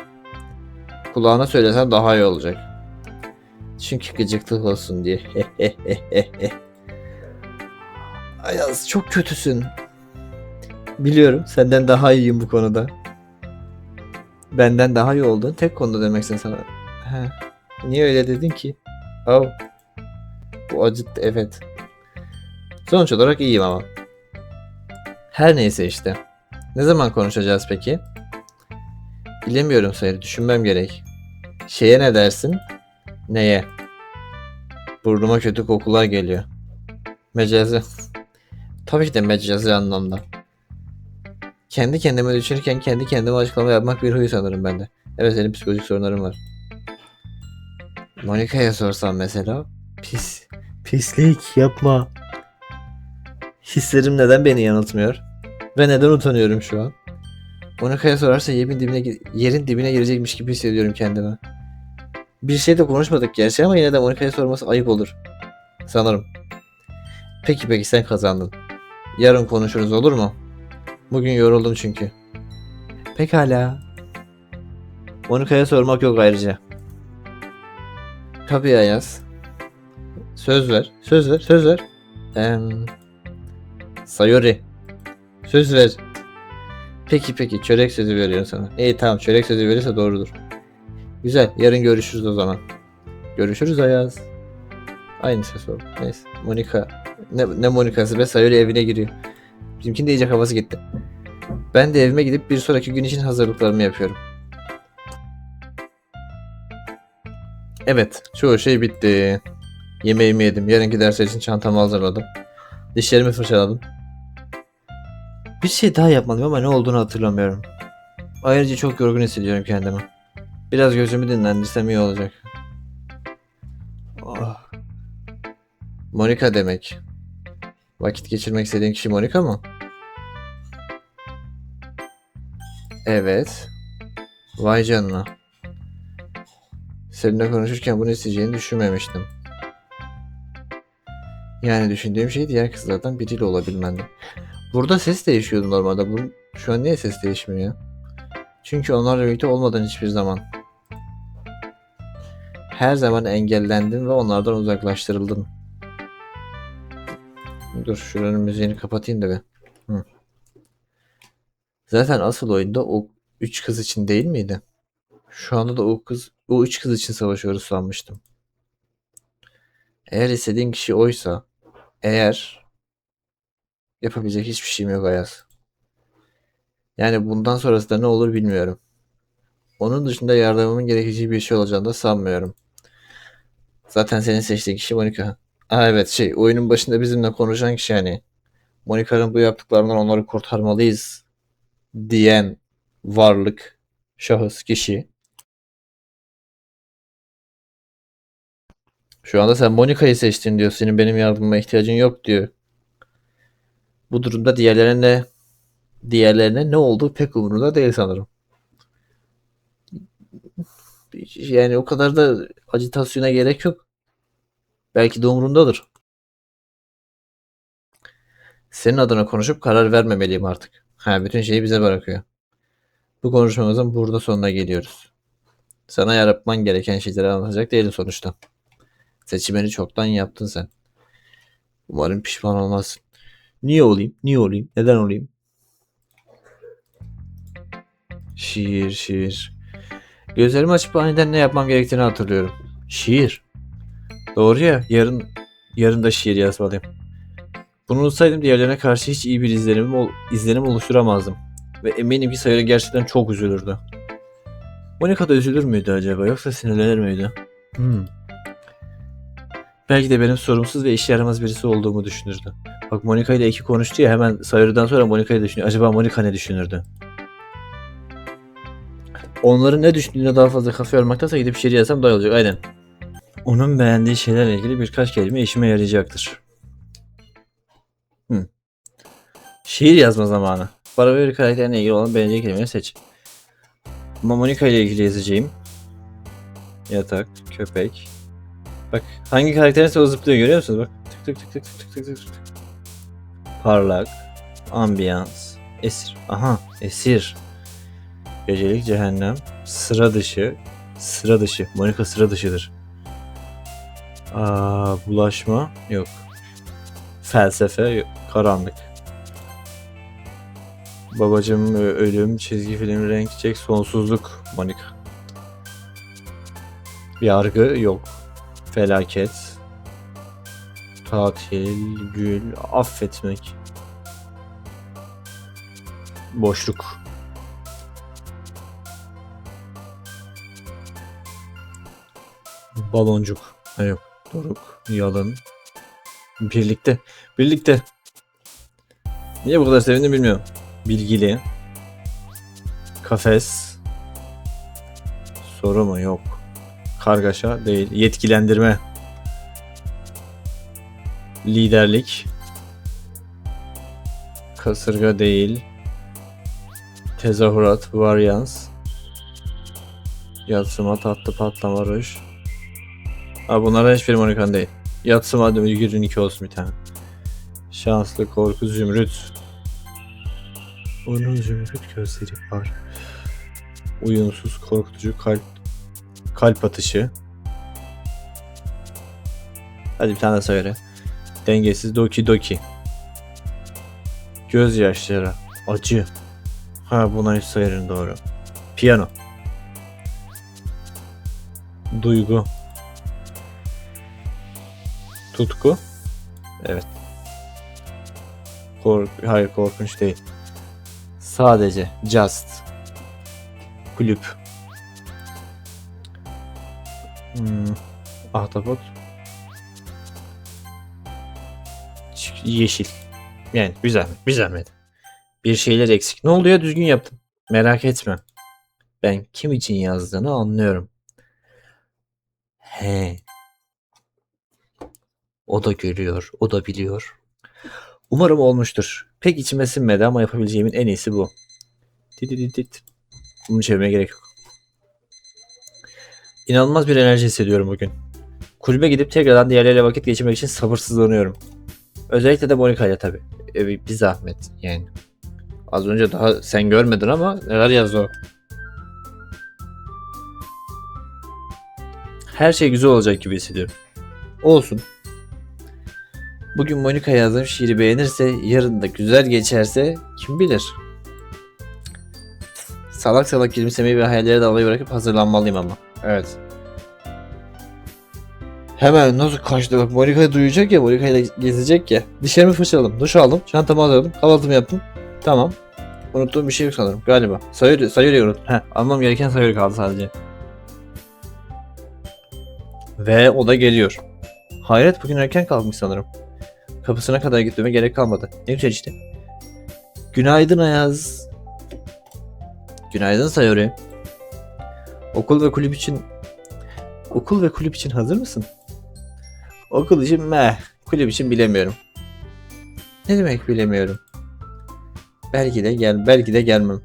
Kulağına söylesem daha iyi olacak. Çünkü gıcıklık olsun diye. Ayaz, çok kötüsün. Biliyorum, senden daha iyiyim bu konuda. Benden daha iyi olduğun tek konuda demeksin sana. He. Niye öyle dedin ki? Bu acıttı, evet. Sonuç olarak iyiyim ama. Her neyse işte. Ne zaman konuşacağız peki? Bilemiyorum Sayır, düşünmem gerek. Şeye ne dersin? Neye? Burnuma kötü kokular geliyor. Mecazi. Tabii ki de mecazi anlamda. Kendi kendime düşünürken kendi kendime açıklama yapmak bir huy sanırım bende. Evet, senin psikolojik sorunların var. Monika'ya sorsam mesela. Pislik yapma. Hislerim neden beni yanıltmıyor? Ve neden utanıyorum şu an? Monika'ya sorarsa yerin dibine girecekmiş gibi hissediyorum kendimi. Bir şey de konuşmadık gerçi ama yine de Monika'ya sorması ayıp olur. Sanırım. Peki sen kazandın. Yarın konuşuruz olur mu? Bugün yoruldum çünkü. Pekala. Monika'ya sormak yok ayrıca. Tabii Ayaz. Söz ver. Söz ver. Sayori. Söz ver. Peki çörek sözü veriyorum sana. İyi tamam çörek sözü verirse doğrudur. Güzel yarın görüşürüz o zaman. Görüşürüz Ayaz. Aynı ses oldu. Neyse. Monika. Ne Monika'sı be Sayori evine giriyor. Bizimkinin de iyice kafası gitti. Ben de evime gidip bir sonraki gün için hazırlıklarımı yapıyorum. Evet çoğu şey bitti. Yemeğimi yedim. Yarınki dersler için çantamı hazırladım. Dişlerimi fırçaladım. Bir şey daha yapmalıyım ama ne olduğunu hatırlamıyorum. Ayrıca çok yorgun hissediyorum kendimi. Biraz gözümü dinlendirsem iyi olacak. Oh. Monika demek. Vakit geçirmek istediğin kişi Monika mı? Evet. Vay canına. Seninle konuşurken bunu isteyeceğini düşünmemiştim. Yani düşündüğüm şey diğer kızlardan biriyle olabilmendi. Burada ses değişiyordu normalde. Şu an niye ses değişmiyor ya? Çünkü onlarla birlikte olmadan hiçbir zaman. Her zaman engellendim ve onlardan uzaklaştırıldım. Dur şuranın müziğini kapatayım da bir. Hı. Zaten asıl oyunda o 3 kız için değil miydi? Şu anda da o 3 kız için savaşıyoruz sanmıştım. Eğer istediğin kişi oysa, yapabilecek hiçbir şeyim yok Ayaz. Yani bundan sonrası da ne olur bilmiyorum. Onun dışında yardımımın gerekeceği bir şey olacağını da sanmıyorum. Zaten senin seçtiğin kişi Monika. Aa evet oyunun başında bizimle konuşan kişi hani. Monika'nın bu yaptıklarından onları kurtarmalıyız diyen varlık, şahıs, kişi. Şu anda sen Monika'yı seçtin diyor. Senin benim yardımıma ihtiyacın yok diyor. Bu durumda diğerlerine ne olduğu pek umurunda değil sanırım. Yani o kadar da acitasyona gerek yok. Belki de umurundadır. Senin adına konuşup karar vermemeliyim artık. Bütün şeyi bize bırakıyor. Bu konuşmamızın burada sonuna geliyoruz. Sana yapman gereken şeyleri anlatacak değilim sonuçta. Seçimini çoktan yaptın sen. Umarım pişman olmazsın. Niye olayım? Niye olayım? Neden olayım? Şiir. Gözlerimi açıp aniden ne yapmam gerektiğini hatırlıyorum. Şiir. Doğru ya. Yarın da şiir yazmalıyım. Bunu unutsaydım diğerlerine karşı hiç iyi bir izlenim oluşturamazdım. Ve eminim ki Sayori gerçekten çok üzülürdü. Monika da üzülür müydü acaba yoksa sinirlenir miydi? Belki de benim sorumsuz ve işe yaramaz birisi olduğumu düşünürdü. Bak Monika ile iki konuştu ya hemen Sayori'den sonra Monika'yı düşünüyor. Acaba Monika ne düşünürdü? Onların ne düşündüğüne daha fazla kafa yormaktansa gidip şiir yazsam daha iyi olacak. Aynen. Onun beğendiği şeylerle ilgili birkaç kelime işime yarayacaktır. Şiir yazma zamanı. Bana bir karakterine ilgili olan beğendiği kelimeyi seç. Ama Monika ile ilgili yazacağım. Yatak, köpek. Bak hangi karakterinse o zıplıyor görüyor musunuz? Bak tık. Parlak, ambiyans, esir. Aha esir. Gecelik cehennem, sıra dışı. Monika sıra dışıdır. Bulaşma yok. Felsefe yok. Karanlık. Babacım ölüm, çizgi film, renk, çiçek, sonsuzluk. Monika. Yargı yok. Felaket. Tatil, gül, affetmek. Boşluk. Baloncuk. Yok. Doruk. Yalın. Birlikte. Niye bu kadar sevindim bilmiyorum. Bilgili. Kafes. Soru mu? Yok. Kargaşa değil. Yetkilendirme. Liderlik. Kasırga değil. Tezahürat, varyans. Yatsıma, tatlı, patlama, ruj. Bunlardan hiçbiri Monika'nın değil. Yatsıma, Gürün 2 olsun bir tane. Şanslı, korku, zümrüt. Onun zümrüt gözleri var. Uyumsuz, korkutucu, kalp atışı. Hadi bir tane söyle. Dengesiz, doki doki. Gözyaşları, acı. Buna hiç sayarım, doğru. Piyano. Duygu. Tutku. Evet. Hayır, korkunç değil. Sadece. Just. Kulüp. Ahtapot. Yeşil. Yani güzel. Güzel mi? Bir şeyler eksik. Ne oldu ya, düzgün yaptım. Merak etme. Ben kim için yazdığını anlıyorum. He. O da görüyor. O da biliyor. Umarım olmuştur. Pek içime sinmedi ama yapabileceğimin en iyisi bu. Bunu çevirmeye gerek yok. İnanılmaz bir enerji hissediyorum bugün. Kulübe gidip tekrardan diğerleriyle vakit geçirmek için sabırsızlanıyorum. Özellikle de Monika ile tabii. Bir zahmet yani. Az önce daha sen görmedin ama neler yazdı o. Her şey güzel olacak gibi hissediyorum. Olsun. Bugün Monika yazdığım şiiri beğenirse, yarın da güzel geçerse kim bilir. Salak salak gülümsemeyi ve hayalleri de alayı bırakıp hazırlanmalıyım ama. Evet. Hemen nasıl kaçtı bak, Monika'yı duyacak ya, Monika'yla gezecek ya. Dişlerimi fırçaladım, duş aldım, çantamı hazırladım, kahvaltımı yaptım. Tamam. Unuttuğum bir şey yok sanırım galiba. Sayuri'yi unuttum. Almam gereken Sayuri kaldı sadece. Ve o da geliyor. Hayret, bugün erken kalkmış sanırım. Kapısına kadar gitmeme gerek kalmadı. Ne güzel işte. Günaydın Ayaz. Günaydın Sayuri. Okul ve kulüp için hazır mısın? Okul için kulüp için bilemiyorum. Ne demek bilemiyorum? Belki de gelmem.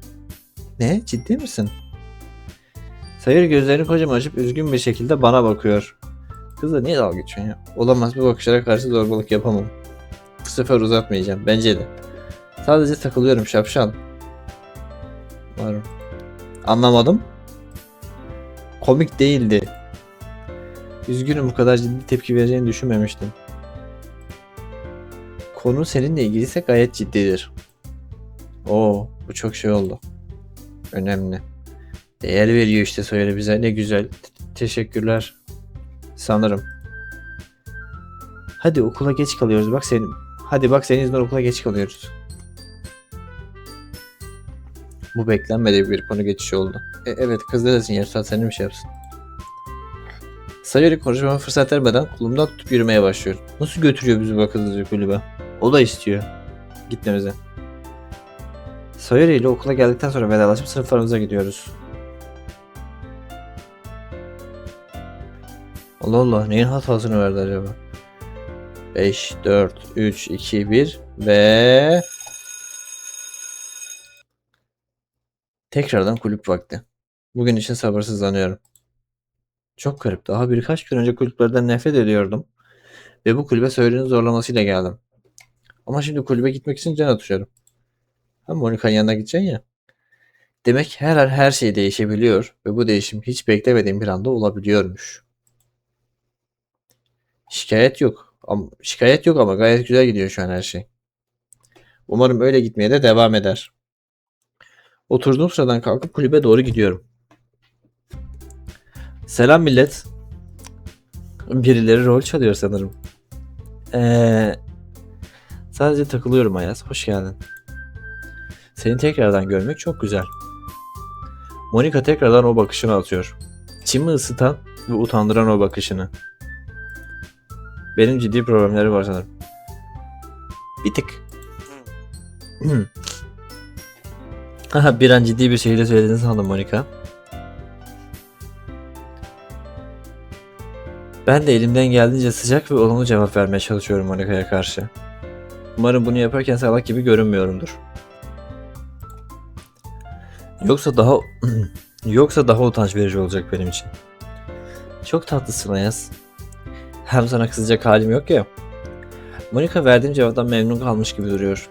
Ne? Ciddi misin? Sayuri gözlerini kocaman açıp üzgün bir şekilde bana bakıyor. Kızla niye dalga geçiyorsun ya? Olamaz, bir bakışlara karşı zorbalık yapamam. Bu sefer uzatmayacağım. Bence de. Sadece takılıyorum şapşal. Varım. Anlamadım. Komik değildi. Üzgünüm, bu kadar ciddi tepki vereceğini düşünmemiştim. Konu seninle ilgiliyse gayet ciddidir. Bu çok şey oldu. Önemli. Değer veriyor işte, söyle bize. Ne güzel. Teşekkürler. Sanırım. Hadi okula geç kalıyoruz. Bak senin yüzünden okula geç kalıyoruz. Bu beklenmedik bir konu geçişi oldu. Evet, kız neredesin? Yarım saat senin bir şey yapsın. Sayuri konuşmama fırsat vermeden kolumdan tutup yürümeye başlıyor. Nasıl götürüyor bizi bak hızlıca kulübe? O da istiyor gitmemize. Sayuri ile okula geldikten sonra vedalaşıp sınıflarımıza gidiyoruz. Allah Allah, neyin hatasını verdi acaba? 5, 4, 3, 2, 1 ve... Tekrardan kulüp vakti. Bugün için sabırsızlanıyorum. Çok garip. Daha birkaç gün önce kulüplerden nefret ediyordum. Ve bu kulübe Sayuri'nin zorlamasıyla geldim. Ama şimdi kulübe gitmek için can atıyorum. Hem Monika'nın yanına gideceksin ya. Demek her an her şey değişebiliyor ve bu değişim hiç beklemediğim bir anda olabiliyormuş. Şikayet yok ama gayet güzel gidiyor şu an her şey. Umarım öyle gitmeye de devam eder. Oturduğum sıradan kalkıp kulübe doğru gidiyorum. Selam millet. Birileri rol çalıyor sanırım. Sadece takılıyorum Ayaz. Hoş geldin. Seni tekrardan görmek çok güzel. Monika tekrardan o bakışını atıyor. İçimi ısıtan ve utandıran o bakışını. Benim ciddi problemleri var sanırım. Bir tık. Bir an ciddi bir şekilde söylediğini sandım Monika. Ben de elimden geldiğince sıcak ve olumlu cevap vermeye çalışıyorum Monika'ya karşı. Umarım bunu yaparken salak gibi görünmüyorumdur. Yoksa daha yoksa daha utanç verici olacak benim için. Çok tatlısın Ayaz. Hem sana kızacak halim yok ya. Monika verdiğim cevaptan memnun kalmış gibi duruyor.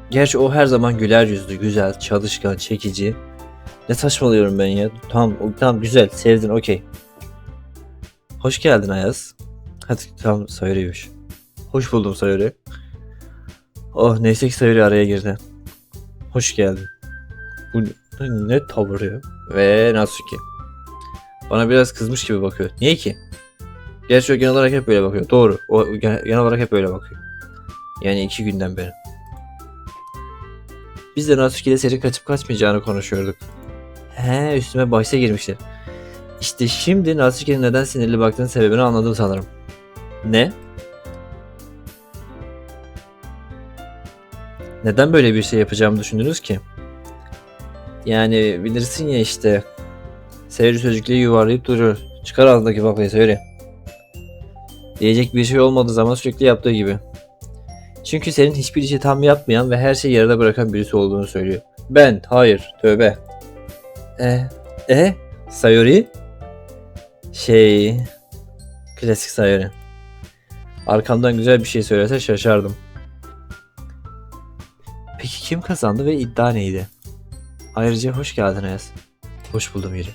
Gerçi o her zaman güler yüzlü, güzel, çalışkan, çekici. Ne saçmalıyorum ben ya. Tamam, tamam güzel, sevdin, okey. Hoş geldin Ayaz. Hadi tamam Sayori'ymiş. Hoş buldum Sayori. Oh neyse ki Sayori araya girdi. Hoş geldin. Bu ne tavır ya? Ve Natsuki. Bana biraz kızmış gibi bakıyor. Niye ki? Gerçi o genel olarak hep böyle bakıyor. Doğru. O genel olarak hep böyle bakıyor. Yani 2 günden beri. Biz de Natsuki ile senin kaçıp kaçmayacağını konuşuyorduk. He üstüme bahse girmişler. İşte şimdi Natsuki'nin neden sinirli baktığının sebebini anladım sanırım. Ne? Neden böyle bir şey yapacağımı düşündünüz ki? Yani bilirsin ya işte. Sayori sözcükleri yuvarlayıp duruyor. Çıkar ağzındaki baklayı Sayori. Diyecek bir şey olmadığı zaman sürekli yaptığı gibi. Çünkü senin hiçbir işi tam yapmayan ve her şeyi yarıda bırakan birisi olduğunu söylüyor. Ben, hayır, tövbe. Sayori? Şey... Klasik Sayori. Arkamdan güzel bir şey söylese şaşardım. Peki kim kazandı ve iddia neydi? Ayrıca hoş geldin Ayaz. Hoş buldum Yuri.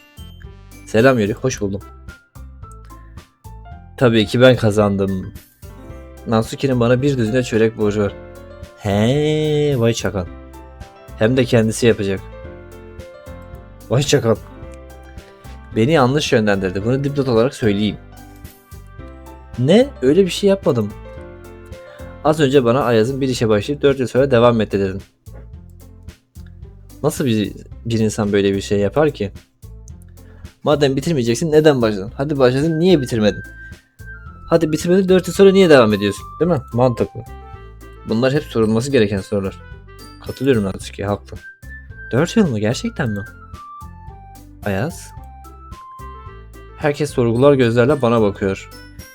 Selam Yuri, hoş buldum. Tabii ki ben kazandım. Natsuki'nin bana bir düzine çörek borcu var. He, vay çakal. Hem de kendisi yapacak. Vay çakal. Beni yanlış yönlendirdi. Bunu dipnot olarak söyleyeyim. Ne? Öyle bir şey yapmadım. Az önce bana Ayaz'ın bir işe başlayıp 4 yıl sonra devam etti dedin. Nasıl bir insan böyle bir şey yapar ki? Madem bitirmeyeceksin neden başladın? Hadi başladın niye bitirmedin? Hadi bitirmedin 4 yıl sonra niye devam ediyorsun? Değil mi? Mantıklı. Bunlar hep sorulması gereken sorular. Katılıyorum Natsuki, haklı. 4 yıl mı? Gerçekten mi? Ayaz? Herkes sorgular gözlerle bana bakıyor.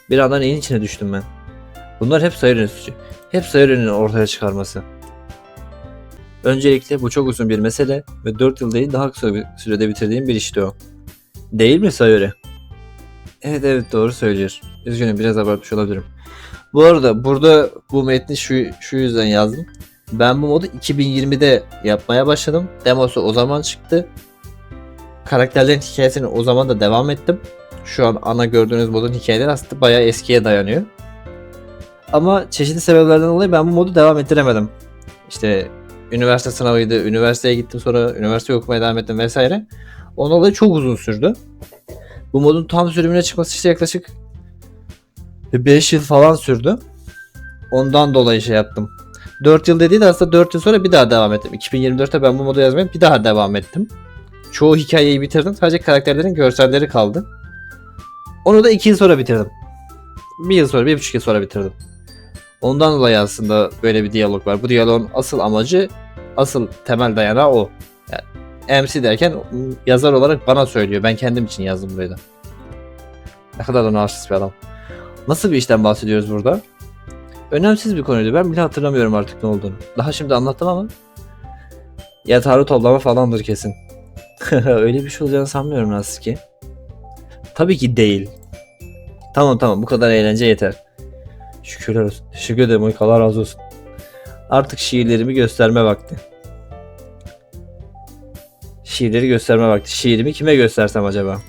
Bir anda neyin içine düştüm ben? Bunlar hep Sayori'nin suçu. Hep Sayori'nin ortaya çıkarması. Öncelikle bu çok uzun bir mesele ve 4 yıl değil daha kısa bir sürede bitirdiğim bir işti o. Değil mi Sayori? Evet doğru söylüyor. Üzgünüm biraz abartmış olabilirim. Bu arada burada bu metni şu yüzden yazdım. Ben bu modu 2020'de yapmaya başladım. Demosu o zaman çıktı. Karakterlerin hikayesini o zaman da devam ettim. Şu an ana gördüğünüz modun hikayeleri aslında bayağı eskiye dayanıyor. Ama çeşitli sebeplerden dolayı ben bu modu devam ettiremedim. İşte üniversite sınavıydı, üniversiteye gittim sonra üniversite okumaya devam ettim vesaire. Onun dolayı çok uzun sürdü. Bu modun tam sürümüne çıkması işte yaklaşık 5 yıl falan sürdü. Ondan dolayı şey yaptım. 4 yıl dediği de aslında 4 yıl sonra bir daha devam ettim. 2024'te ben bu modu yazmaya bir daha devam ettim. Çoğu hikayeyi bitirdim. Sadece karakterlerin görselleri kaldı. Onu da 2 yıl sonra bitirdim. 1 yıl sonra, 1,5 yıl sonra bitirdim. Ondan dolayı aslında böyle bir diyalog var. Bu diyalogun asıl amacı, asıl temel dayanağı o. Yani MC derken yazar olarak bana söylüyor. Ben kendim için yazdım burayı da. Ne kadar da narsist bir adam. Nasıl bir işten bahsediyoruz burada? Önemsiz bir konuydu. Ben bile hatırlamıyorum artık ne olduğunu. Daha şimdi anlattım ama. Yatağını toplama falandır kesin. Öyle bir şey olacağını sanmıyorum nasıl ki. Tabii ki değil. Tamam bu kadar eğlence yeter. Şükürler olsun. Teşekkür ederim. Allah razı olsun. Artık şiirlerimi gösterme vakti. Şiirleri gösterme vakti. Şiirimi kime göstersem acaba?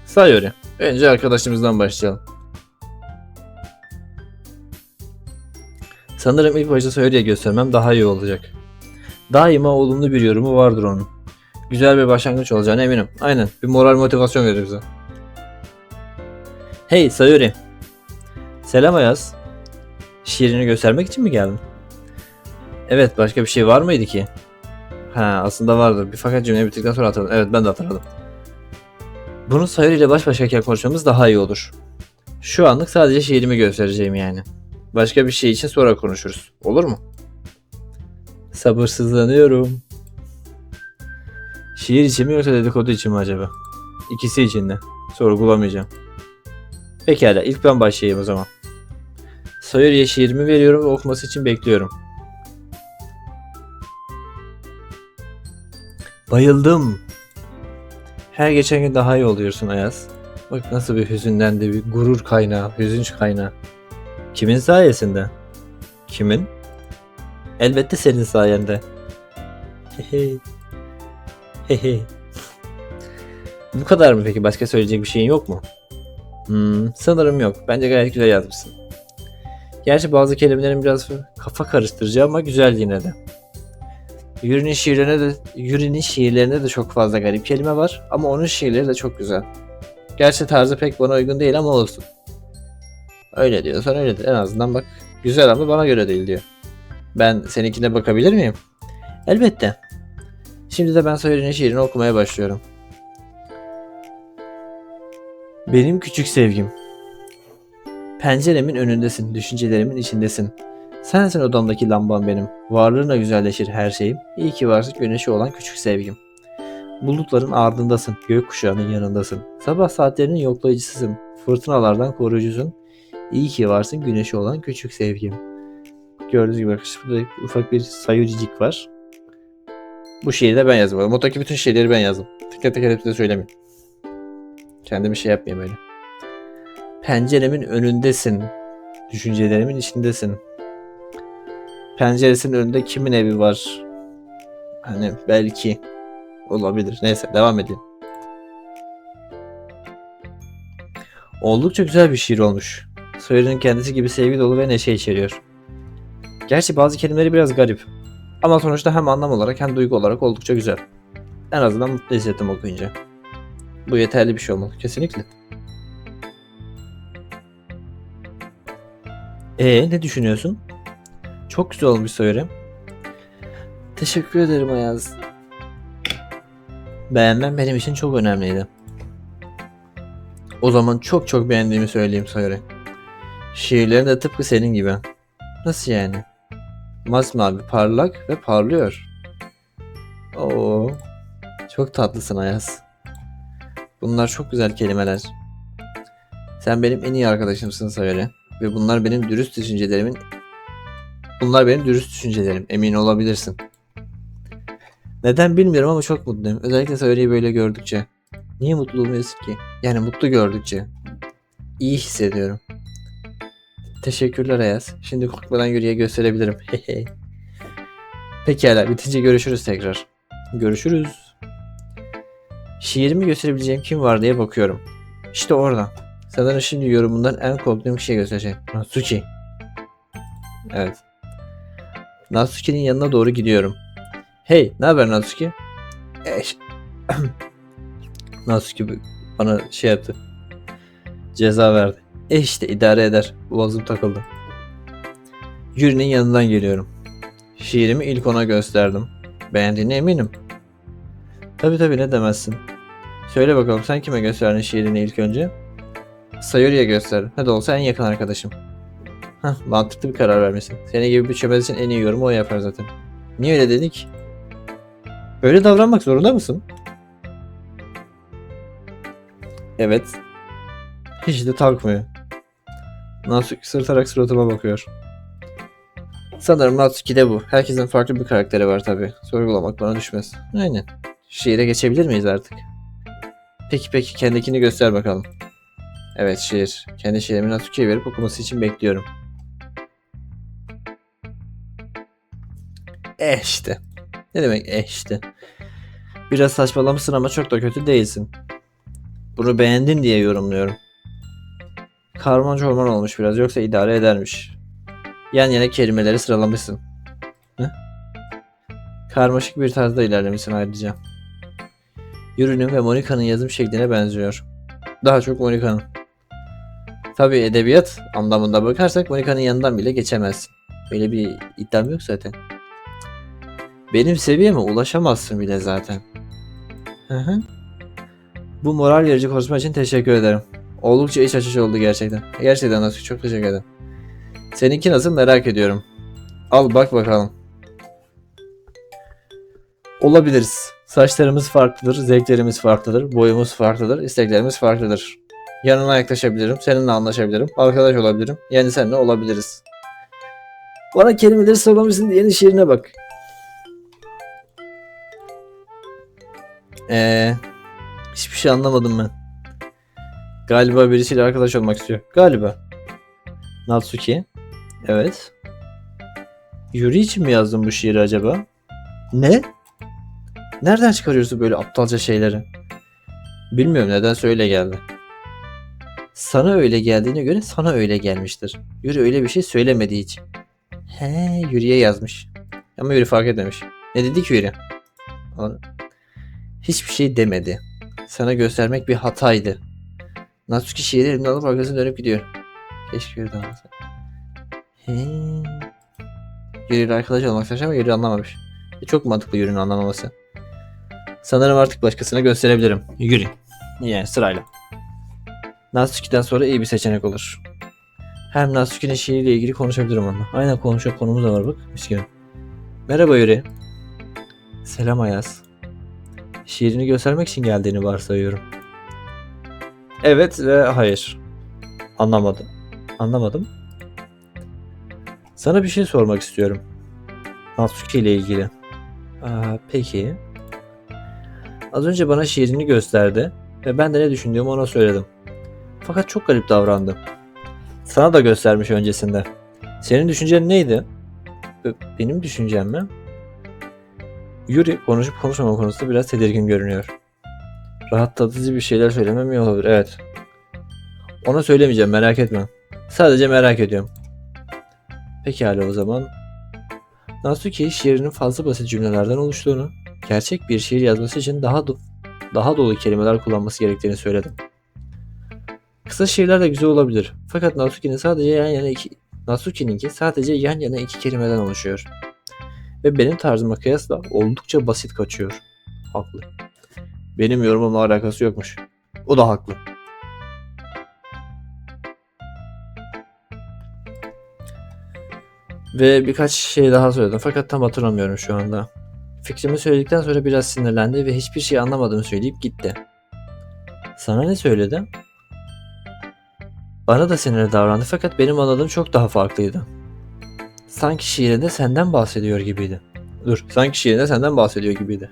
Sayori. Önce arkadaşımızdan başlayalım. Sanırım ilk başta Sayori'ye göstermem daha iyi olacak. Daima olumlu bir yorumu vardır onun. Güzel bir başlangıç olacağına eminim. Aynen. Bir moral motivasyon verir bize. Hey Sayori. Selam Ayaz. Şiirini göstermek için mi geldin? Evet başka bir şey var mıydı ki? Ha aslında vardı. Bir fakat cümleyi bitirdikten sonra hatırladım. Evet ben de hatırladım. Bunu Sayori ile baş başayken konuşmamız daha iyi olur. Şu anlık sadece şiirimi göstereceğim yani. Başka bir şey için sonra konuşuruz. Olur mu? Sabırsızlanıyorum. Şiir için mi yoksa dedikodu için mi acaba? İkisi için de. Sorgulamayacağım. Pekala ilk ben başlayayım o zaman. Sayori'ye şiirimi veriyorum ve okuması için bekliyorum. Bayıldım. Her geçen gün daha iyi oluyorsun Ayaz. Bak nasıl bir hüzünlendi, bir gurur kaynağı, hüzünç kaynağı. Kimin sayesinde? Kimin? Elbette senin sayende. Hehe. Hehe. Bu kadar mı peki? Başka söyleyecek bir şeyin yok mu? Sanırım yok. Bence gayet güzel yazmışsın. Gerçi bazı kelimelerin biraz kafa karıştırıcı ama güzel yine de. Yuri'nin şiirlerinde de çok fazla garip kelime var ama onun şiirleri de çok güzel. Gerçi tarzı pek bana uygun değil ama olsun. Öyle diyorsan öyledir. En azından bak güzel ama bana göre değil diyor. Ben seninkine bakabilir miyim? Elbette. Şimdi de ben Sayori'nin şiirini okumaya başlıyorum. Benim küçük sevgim. Penceremin önündesin, düşüncelerimin içindesin. Sensin odamdaki lambam benim. Varlığına güzelleşir her şeyim. İyi ki varsın güneşi olan küçük sevgim. Bulutların ardındasın, gökkuşağının yanındasın. Sabah saatlerinin yoklayıcısısın. Fırtınalardan koruyucusun. İyi ki varsın güneşi olan küçük sevgim. Gördüğünüz gibi arkadaşlar burada ufak bir sayuricik var. Bu şiiri de ben yazdım. Mottaki bütün şiirleri ben yazdım. Teker teker hepsini söylemeyeyim. Kendimi şey yapmayayım öyle. Penceremin önündesin. Düşüncelerimin içindesin. Penceresinin önünde kimin evi var? Hani belki olabilir. Neyse devam edeyim. Oldukça güzel bir şiir olmuş. Sayori'nin kendisi gibi sevgi dolu ve neşe içeriyor. Gerçi bazı kelimeleri biraz garip. Ama sonuçta hem anlam olarak hem duygu olarak oldukça güzel. En azından mutlu hissettim okuyunca. Bu yeterli bir şey olmalı. Kesinlikle. Ne düşünüyorsun? Çok güzel olmuş Sayori. Teşekkür ederim Ayaz. Beğenmem benim için çok önemliydi. O zaman çok çok beğendiğimi söyleyeyim Sayori. Şiirlerin de tıpkı senin gibi. Nasıl yani? Masmavi, parlak ve parlıyor. Oo, çok tatlısın Ayaz. Bunlar çok güzel kelimeler. Sen benim en iyi arkadaşımsın Sayori. Ve bunlar benim dürüst düşüncelerim. Emin olabilirsin. Neden bilmiyorum ama çok mutluyum. Özellikle Sayori'yi böyle gördükçe. Niye mutlu olmuyorsun ki? Yani mutlu gördükçe. İyi hissediyorum. Teşekkürler Ayaz. Şimdi korkmadan yürüye gösterebilirim. Pekala, bitince görüşürüz tekrar. Görüşürüz. Şiirimi gösterebileceğim kim var diye bakıyorum. İşte orada. Sanırım şimdi yorumundan en korktuğum kişiye göstereceğim. Natsuki. Evet. Natsuki'nin yanına doğru gidiyorum. Hey, ne haber Natsuki? Natsuki bana şey yaptı. Ceza verdi. İşte idare eder. Boğazım takıldı. Yuri'nin yanından geliyorum. Şiirimi ilk ona gösterdim. Beğendiğine eminim. Tabii ne demezsin. Söyle bakalım sen kime gösterdin şiirini ilk önce? Sayori'ye gösterdim. Ne de olsa en yakın arkadaşım. Mantıklı bir karar vermişsin. Seni gibi bir çömez için en iyi yorumu o yapar zaten. Niye öyle dedik? Öyle davranmak zorunda mısın? Evet. Hiç de takmıyor. Natsuki sırtarak suratıma bakıyor. Sanırım Natsuki'de bu. Herkesin farklı bir karakteri var tabi. Sorgulamak bana düşmez. Aynen. Şiire geçebilir miyiz artık? Peki kendikini göster bakalım. Evet şiir. Kendi şiirimi Natsuki'ye verip okuması için bekliyorum. İşte. Ne demek işte? Biraz saçmalamışsın ama çok da kötü değilsin. Bunu beğendin diye yorumluyorum. Karman çorman olmuş biraz yoksa idare edermiş. Yan yana kelimeleri sıralamışsın. Karmaşık bir tarzda ilerlemişsin ayrıca. Yuri'nin ve Monika'nın yazım şekline benziyor. Daha çok Monika'nın. Tabii edebiyat anlamında bakarsak Monika'nın yanından bile geçemezsin. Öyle bir iddiam yok zaten. Benim seviyeme ulaşamazsın bile zaten. Bu moral verici konuşma için teşekkür ederim. Oldukça iç açıcı oldu gerçekten. Gerçekten nasıl çok teşekkür ederim. Seninki nasıl merak ediyorum. Al bak bakalım. Olabiliriz. Saçlarımız farklıdır, zevklerimiz farklıdır, boyumuz farklıdır, isteklerimiz farklıdır. Yanına yaklaşabilirim, seninle anlaşabilirim, arkadaş olabilirim, yani seninle olabiliriz. Bana kelimeleri sıralamışsın diye yeni şiirine bak. Ee, Hiçbir şey anlamadım ben. Galiba birisiyle arkadaş olmak istiyor. Galiba. Natsuki. Evet. Yuri için mi yazdın bu şiiri acaba? Ne? Nereden çıkarıyorsun böyle aptalca şeyleri? Bilmiyorum, nedense öyle geldi. Sana öyle geldiğine göre sana öyle gelmiştir. Yuri öyle bir şey söylemedi hiç. He, Yuri'ye yazmış. Ama Yuri fark etmemiş. Ne dedi ki Yuri? Hiçbir şey demedi. Sana göstermek bir hataydı. Natsuki şiiri elimden alıp arkasına dönüp gidiyor. Keşke Yuri de anlasa. He. Yuri ile arkadaş olmak istemiş ama Yuri anlamamış. Çok mantıklı Yuri'nin anlamaması. Sanırım artık başkasına gösterebilirim. Yuri. Yani sırayla. Natsuki'den sonra iyi bir seçenek olur. Hem Natsuki'nin şiiriyle ilgili konuşabilirim onunla. Aynen, konuşacak konumuz da var bak. Miskin. Merhaba Yuri. Selam Ayaz. Şiirini göstermek için geldiğini varsayıyorum. Evet ve hayır. Anlamadım. Anlamadım. Sana bir şey sormak istiyorum. Natsuki ile ilgili. Peki. Az önce bana şiirini gösterdi ve ben de ne düşündüğümü ona söyledim. Fakat çok garip davrandı. Sana da göstermiş öncesinde. Senin düşüncen neydi? Benim düşüncem mi? Yuri konuşup konuşmama konusunda biraz tedirgin görünüyor. Rahatlatıcı bir şeyler söylemem iyi olabilir. Evet. Ona söylemeyeceğim, merak etme. Sadece merak ediyorum. Pekala o zaman. Natsuki şiirinin fazla basit cümlelerden oluştuğunu, gerçek bir şiir yazması için daha dolu kelimeler kullanması gerektiğini söyledim. Kısa şiirler de güzel olabilir. Fakat Natsuki'ninki sadece yan yana iki kelimeden oluşuyor. Ve benim tarzıma kıyasla oldukça basit kaçıyor. Haklı. Benim yorumumla alakası yokmuş. O da haklı. Ve birkaç şey daha söyledim fakat tam hatırlamıyorum şu anda. Fikrimi söyledikten sonra biraz sinirlendi ve hiçbir şey anlamadığını söyleyip gitti. Sana ne söyledi? Bana da sinirli davrandı fakat benim anladığım çok daha farklıydı. Sanki şiirinde senden bahsediyor gibiydi. Sanki şiirinde senden bahsediyor gibiydi.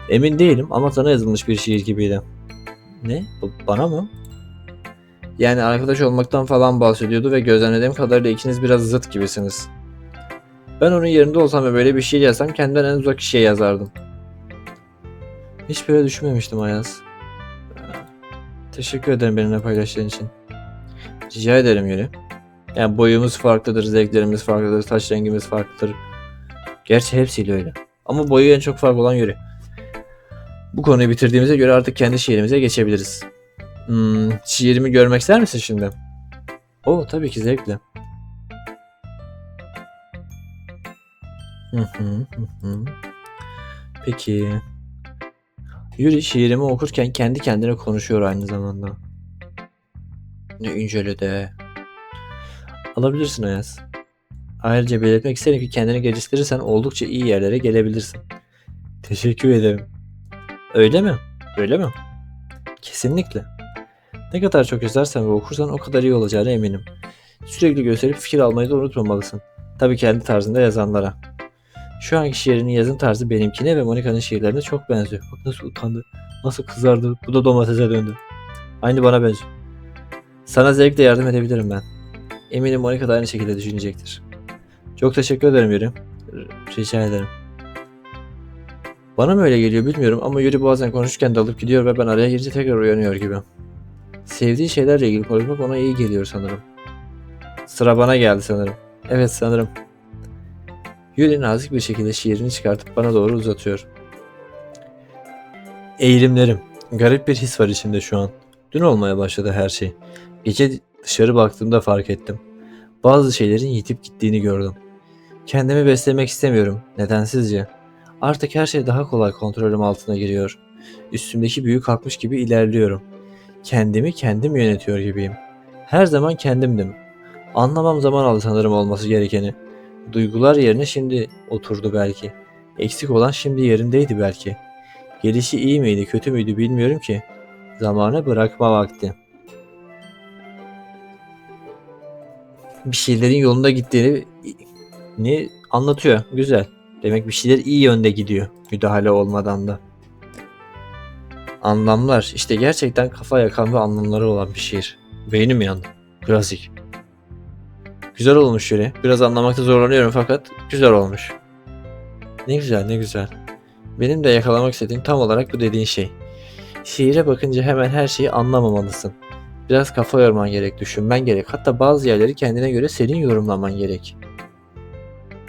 Emin değilim ama sana yazılmış bir şiir gibiydi. Ne? Bana mı? Yani arkadaş olmaktan falan bahsediyordu ve gözlemlediğim kadarıyla ikiniz biraz zıt gibisiniz. Ben onun yerinde olsam ve böyle bir şey yazsam kendimden en uzak kişiye yazardım. Hiç böyle düşünmemiştim Ayaz. Teşekkür ederim benimle paylaştığın için. Rica ederim Yuri. Yani boyumuz farklıdır, zevklerimiz farklıdır, saç rengimiz farklıdır. Gerçi hepsiyle öyle. Ama boyu en çok fark olan Yuri. Bu konuyu bitirdiğimize göre artık kendi şiirimize geçebiliriz. Şiirimi görmek ister misin şimdi? Tabii ki zevkle. Peki. Yuri şiirimi okurken kendi kendine konuşuyor aynı zamanda. Ne inceli de. Alabilirsin Ayaz. Ayrıca belirtmek isterim ki kendini geliştirirsen oldukça iyi yerlere gelebilirsin. Teşekkür ederim. Öyle mi? Öyle mi? Kesinlikle. Ne kadar çok yazarsan ve okursan o kadar iyi olacağına eminim. Sürekli gösterip fikir almayı da unutmamalısın. Tabii kendi tarzında yazanlara. Şu anki şiirinin yazım tarzı benimkine ve Monika'nın şiirlerine çok benziyor. Bak nasıl utandı, nasıl kızardı, bu da domatese döndü. Aynı bana benziyor. Sana zevkle yardım edebilirim ben. Eminim Monika da aynı şekilde düşünecektir. Çok teşekkür ederim Yuri. Rica ederim. Bana mı öyle geliyor bilmiyorum ama Yuri bazen konuşurken dalıp gidiyor ve ben araya girince tekrar uyanıyor gibi. Sevdiği şeylerle ilgili konuşmak ona iyi geliyor sanırım. Sıra bana geldi sanırım. Evet sanırım. Yuri nazik bir şekilde şiirini çıkartıp bana doğru uzatıyor. Eğilimlerim. Garip bir his var içimde şu an. Dün olmaya başladı her şey. Gece dışarı baktığımda fark ettim. Bazı şeylerin yitip gittiğini gördüm. Kendimi beslemek istemiyorum. Nedensizce. Artık her şey daha kolay kontrolüm altına giriyor. Üstümdeki büyü kalkmış gibi ilerliyorum. Kendimi kendim yönetiyor gibiyim. Her zaman kendimdim. Anlamam zaman aldı sanırım olması gerekeni. Duygular yerine şimdi oturdu belki. Eksik olan şimdi yerindeydi belki. Gelişi iyi miydi kötü müydü bilmiyorum ki. Zamana bırakma vakti. Bir şeylerin yolunda gittiğini anlatıyor. Güzel. Demek bir şeyler iyi yönde gidiyor. Müdahale olmadan da. Anlamlar. İşte gerçekten kafa yakan ve anlamları olan bir şiir. Beynim yandı. Klasik. Güzel olmuş Yuri. Biraz anlamakta zorlanıyorum fakat güzel olmuş. Ne güzel, ne güzel. Benim de yakalamak istediğim tam olarak bu dediğin şey. Şiire bakınca hemen her şeyi anlamamalısın. Biraz kafa yorman gerek, düşünmen gerek. Hatta bazı yerleri kendine göre senin yorumlaman gerek.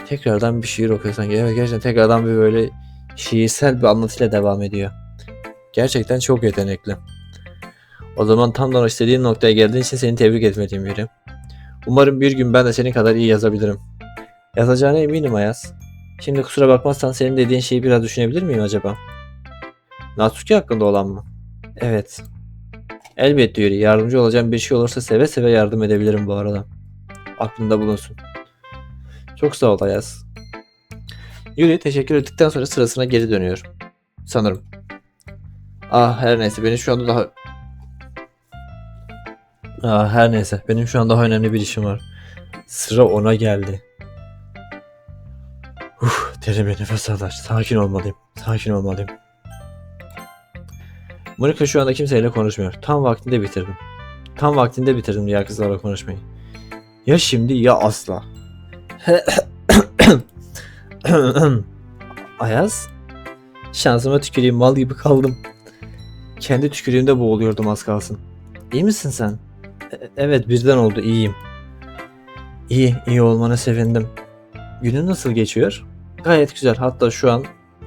Tekrardan bir şiir okuyorsan gerçekten tekrardan bir böyle şiirsel bir anlatıyla devam ediyor. Gerçekten çok yetenekli. O zaman tam da istediğin noktaya geldiğin için seni tebrik etmeliyim biri. Umarım bir gün ben de senin kadar iyi yazabilirim. Yazacağına eminim Ayaz. Şimdi kusura bakmazsan senin dediğin şeyi biraz düşünebilir miyim acaba? Natsuki hakkında olan mı? Evet. Elbette Yuri. Yardımcı olacağım bir şey olursa seve seve yardım edebilirim bu arada. Aklında bulunsun. Çok sağ ol Ayaz. Yuri teşekkür ettikten sonra sırasına geri dönüyor. Sanırım. Her neyse benim şu anda daha... her neyse benim şu an daha önemli bir işim var. Sıra ona geldi. Derin bir nefes al. Sakin olmalıyım. Sakin olmalıyım. Monika şu anda kimseyle konuşmuyor. Tam vaktinde bitirdim. Tam vaktinde bitirdim diğer kızlarla konuşmayı. Ya şimdi ya asla. Ayaz? Şansıma tüküreyim, mal gibi kaldım. Kendi tükürüğümde boğuluyordum az kalsın. İyi misin sen? Evet, birden oldu, iyiyim. İyi olmana sevindim. Günün nasıl geçiyor? Gayet güzel,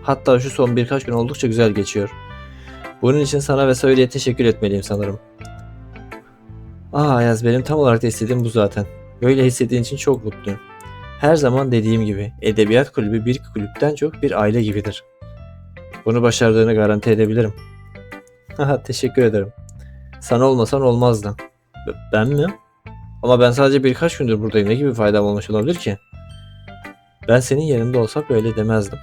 hatta şu son birkaç gün oldukça güzel geçiyor. Bunun için sana ve Söyleye teşekkür etmeliyim sanırım. Ayaz, benim tam olarak da istediğim bu zaten. Böyle hissettiğin için çok mutluyum. Her zaman dediğim gibi edebiyat kulübü bir kulüpten çok bir aile gibidir. Bunu başardığını garanti edebilirim. Teşekkür ederim. Sana olmasan olmazdı. Ben mi? Ama ben sadece birkaç gündür buradayım. Ne gibi faydam olmuş olabilir ki? Ben senin yerinde olsam böyle demezdim.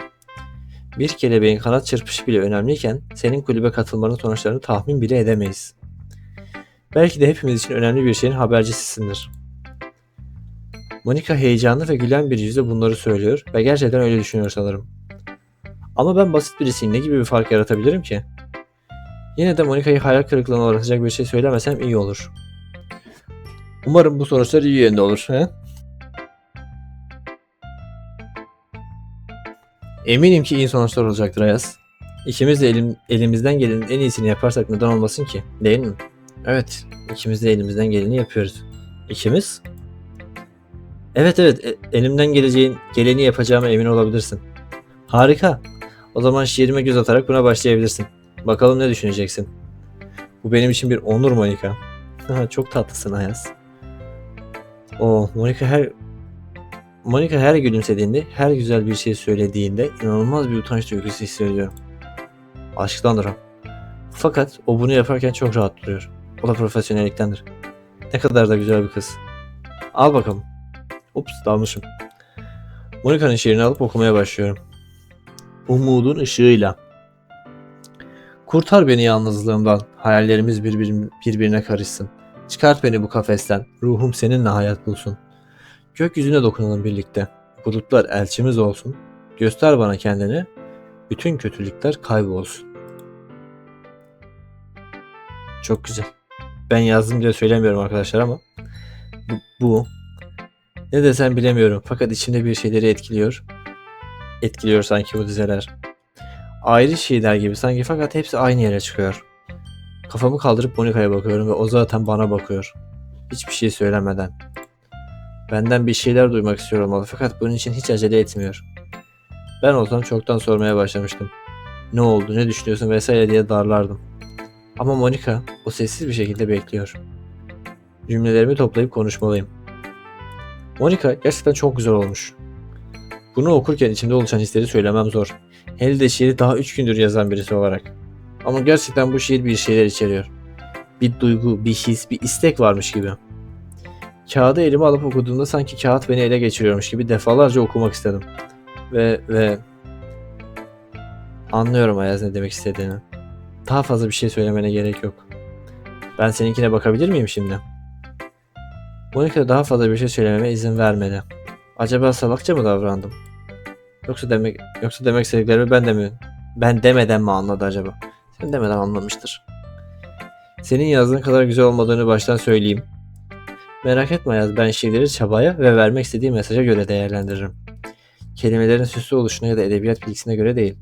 Bir kelebeğin kanat çırpışı bile önemliyken senin kulübe katılmanın sonuçlarını tahmin bile edemeyiz. Belki de hepimiz için önemli bir şeyin habercisisindir. Monika heyecanlı ve gülen bir yüzle bunları söylüyor ve gerçekten öyle düşünüyor sanırım. Ama ben basit birisiyim, ne gibi bir fark yaratabilirim ki? Yine de Monika'yı hayal kırıklığına uğratacak bir şey söylemesem iyi olur. Umarım bu sonuçlar iyi yönde olur. He? Eminim ki iyi sonuçlar olacaktır Ayaz. İkimiz de elimizden gelenin en iyisini yaparsak neden olmasın ki? Değil mi? Evet, ikimiz de elimizden geleni yapıyoruz. İkimiz? Evet, elimden geleni yapacağıma emin olabilirsin. Harika. O zaman şiirime göz atarak buna başlayabilirsin. Bakalım ne düşüneceksin? Bu benim için bir onur Monika. Çok tatlısın Ayaz. Monika her gülümsediğinde, her güzel bir şey söylediğinde inanılmaz bir utanç duygusu hissediyorum. Aşktandır o. Fakat o bunu yaparken çok rahat duruyor. O da profesyonelliktendir. Ne kadar da güzel bir kız. Al bakalım. Ups, dalmışım. Monika'nın şiirini alıp okumaya başlıyorum. Umudun ışığıyla. Kurtar beni yalnızlığımdan. Hayallerimiz birbirine karışsın. Çıkart beni bu kafesten. Ruhum seninle hayat bulsun. Gökyüzüne dokunalım birlikte. Bulutlar elçimiz olsun. Göster bana kendini. Bütün kötülükler kaybolsun. Çok güzel. Ben yazdım diye söylemiyorum arkadaşlar ama bu ne desem bilemiyorum. Fakat içimde bir şeyleri etkiliyor. Etkiliyor sanki bu dizeler. Ayrı şeyler gibi sanki fakat hepsi aynı yere çıkıyor. Kafamı kaldırıp Monika'ya bakıyorum ve o zaten bana bakıyor. Hiçbir şey söylemeden. Benden bir şeyler duymak istiyor olmalı fakat bunun için hiç acele etmiyor. Ben olsam çoktan sormaya başlamıştım. Ne oldu, ne düşünüyorsun vesaire diye darlardım. Ama Monika o sessiz bir şekilde bekliyor. Cümlelerimi toplayıp konuşmalıyım. Monika gerçekten çok güzel olmuş. Bunu okurken içimde oluşan hisleri söylemem zor. Hele de şiiri daha 3 gündür yazan birisi olarak. Ama gerçekten bu şiir bir şeyler içeriyor. Bir duygu, bir his, bir istek varmış gibi. Kağıdı elime alıp okuduğumda sanki kağıt beni ele geçiriyormuş gibi defalarca okumak istedim. Ve anlıyorum Ayaz ne demek istediğini. Daha fazla bir şey söylemene gerek yok. Ben seninkine bakabilir miyim şimdi? Monika daha fazla bir şey söylememe izin vermedi. Acaba salakça mı davrandım? Yoksa demek istediklerimi ben demeden mi anladı acaba? Demeden anlamıştır. Senin yazdığın kadar güzel olmadığını baştan söyleyeyim. Merak etme Ayaz, ben şiirleri çabaya ve vermek istediğim mesaja göre değerlendiririm. Kelimelerin süslü oluşuna ya da edebiyat bilgisine göre değil.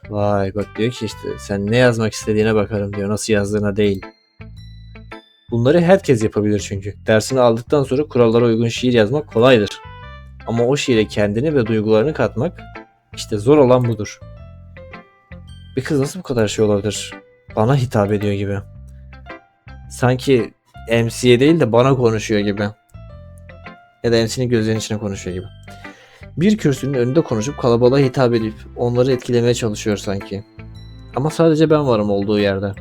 Vay bak, diyor ki işte sen ne yazmak istediğine bakarım diyor, nasıl yazdığına değil. Bunları herkes yapabilir çünkü. Dersini aldıktan sonra kurallara uygun şiir yazmak kolaydır. Ama o şiire kendini ve duygularını katmak, işte zor olan budur. Bir kız nasıl bu kadar şey olabilir? Bana hitap ediyor gibi. Sanki MC'ye değil de bana konuşuyor gibi. Ya da MC'nin gözlerinin içine konuşuyor gibi. Bir kürsünün önünde konuşup kalabalığa hitap edip onları etkilemeye çalışıyor sanki. Ama sadece ben varım olduğu yerde.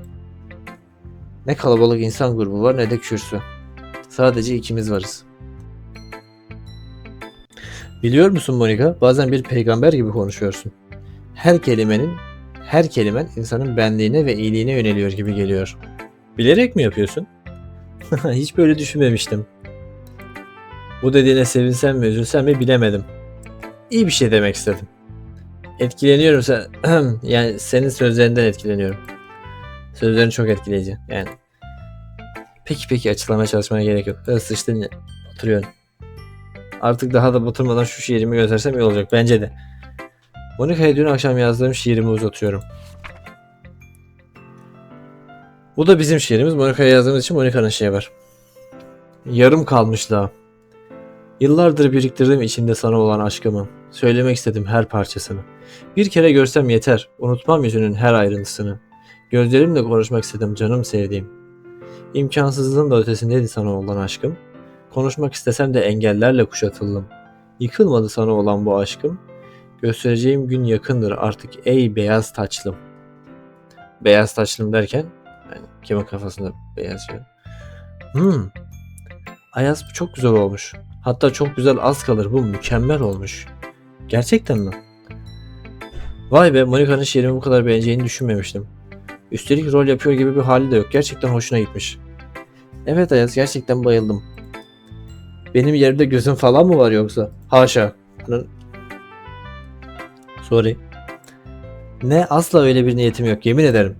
Ne kalabalık insan grubu var ne de kürsü. Sadece ikimiz varız. Biliyor musun Monika, bazen bir peygamber gibi konuşuyorsun. Her kelimen insanın benliğine ve iyiliğine yöneliyor gibi geliyor. Bilerek mi yapıyorsun? Hiç böyle düşünmemiştim. Bu dediğine sevinsem mi üzülsem mi bilemedim. İyi bir şey demek istedim. Etkileniyorum yani senin sözlerinden etkileniyorum. Sözlerin çok etkileyici yani. Peki açıklamaya çalışmaya gerek yok. Sıçtın ya, oturuyorsun. Artık daha da batırmadan şu şiirimi göstersem iyi olacak bence de. Monika'ya dün akşam yazdığım şiirimi uzatıyorum. Bu da bizim şiirimiz. Monika'ya yazdığımız için Monika'nın şeyi var. Yarım kalmış daha. Yıllardır biriktirdim içimde sana olan aşkımı. Söylemek istedim her parçasını. Bir kere görsem yeter. Unutmam yüzünün her ayrıntısını. Gözlerimle konuşmak istedim canım sevdiğim. İmkansızlığın da ötesindeydi sana olan aşkım. Konuşmak istesem de engellerle kuşatıldım. Yıkılmadı sana olan bu aşkım. Göstereceğim gün yakındır artık ey beyaz taçlım. Beyaz taçlım derken yani kimin kafasında beyaz şey. Ayaz, bu çok güzel olmuş. Hatta çok güzel az kalır, bu mükemmel olmuş. Gerçekten mi? Vay be, Monika'nın şiirimi bu kadar beğeneceğini düşünmemiştim. Üstelik rol yapıyor gibi bir hali de yok. Gerçekten hoşuna gitmiş. Evet Ayaz, gerçekten bayıldım. Benim yerimde gözün falan mı var yoksa? Haşa. Sorry. Ne, asla öyle bir niyetim yok, yemin ederim.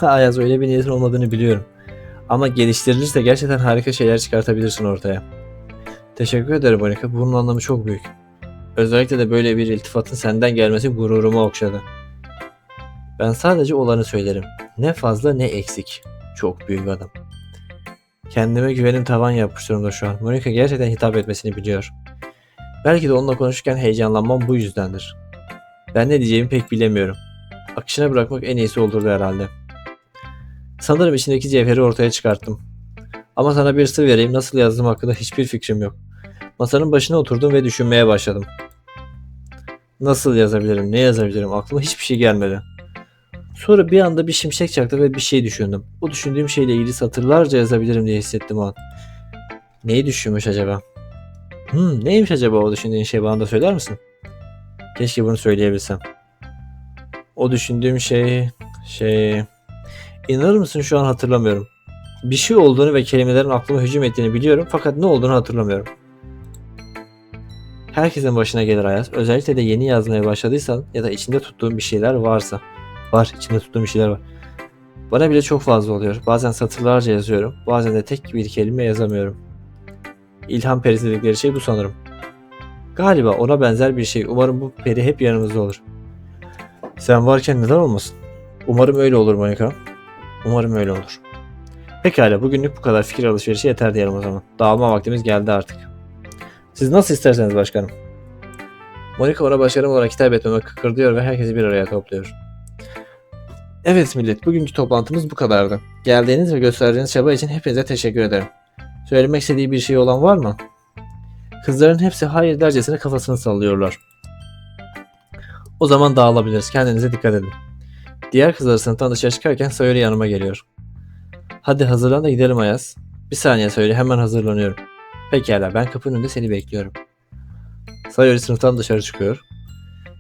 Ayaz, öyle bir niyetin olmadığını biliyorum. Ama geliştirilirse gerçekten harika şeyler çıkartabilirsin ortaya. Teşekkür ederim Monika, bunun anlamı çok büyük. Özellikle de böyle bir iltifatın senden gelmesi gururumu okşadı. Ben sadece olanı söylerim. Ne fazla ne eksik. Çok büyük adam. Kendime güvenim tavan yapmış durumda şu an. Monika gerçekten hitap etmesini biliyor. Belki de onunla konuşurken heyecanlanmam bu yüzdendir. Ben ne diyeceğimi pek bilemiyorum. Akışına bırakmak en iyisi olurdu herhalde. Sanırım içindeki cevheri ortaya çıkarttım. Ama sana bir sır vereyim, nasıl yazdığım hakkında hiçbir fikrim yok. Masanın başına oturdum ve düşünmeye başladım. Nasıl yazabilirim, ne yazabilirim, aklıma hiçbir şey gelmedi. Sonra bir anda bir şimşek çaktı ve bir şey düşündüm. O düşündüğüm şeyle ilgili satırlarca yazabilirim diye hissettim o an. Neyi düşünmüş acaba? Neymiş acaba o düşündüğün şey, bana da söyler misin? Keşke bunu söyleyebilsem. O düşündüğüm şey... İnanır mısın, şu an hatırlamıyorum. Bir şey olduğunu ve kelimelerin aklıma hücum ettiğini biliyorum fakat ne olduğunu hatırlamıyorum. Herkesin başına gelir Ayaz. Özellikle de yeni yazmaya başladıysan ya da içinde tuttuğun bir şeyler varsa. Var, içinde tuttuğum bir şeyler var. Bana bile çok fazla oluyor. Bazen satırlarca yazıyorum. Bazen de tek bir kelime yazamıyorum. İlham perisi dedikleri şey bu sanırım. Galiba ona benzer bir şey. Umarım bu peri hep yanımızda olur. Sen varken neden olmasın? Umarım öyle olur Monika. Umarım öyle olur. Pekala, bugünlük bu kadar fikir alışverişi yeter diyelim o zaman. Dağılma vaktimiz geldi artık. Siz nasıl isterseniz başkanım. Monika ona başarım olarak hitap etmeme kıkırdıyor ve herkesi bir araya topluyor. Evet millet, bugünkü toplantımız bu kadardı. Geldiğiniz ve gösterdiğiniz çaba için hepinize teşekkür ederim. Söylemek istediği bir şey olan var mı? Kızların hepsi hayır dercesine kafasını sallıyorlar. O zaman dağılabiliriz. Kendinize dikkat edin. Diğer kızlar sınıftan dışarı çıkarken Sayori yanıma geliyor. Hadi hazırlan da gidelim Ayaz. Bir saniye Sayori, hemen hazırlanıyorum. Pekala, ben kapının önünde seni bekliyorum. Sayori sınıftan dışarı çıkıyor.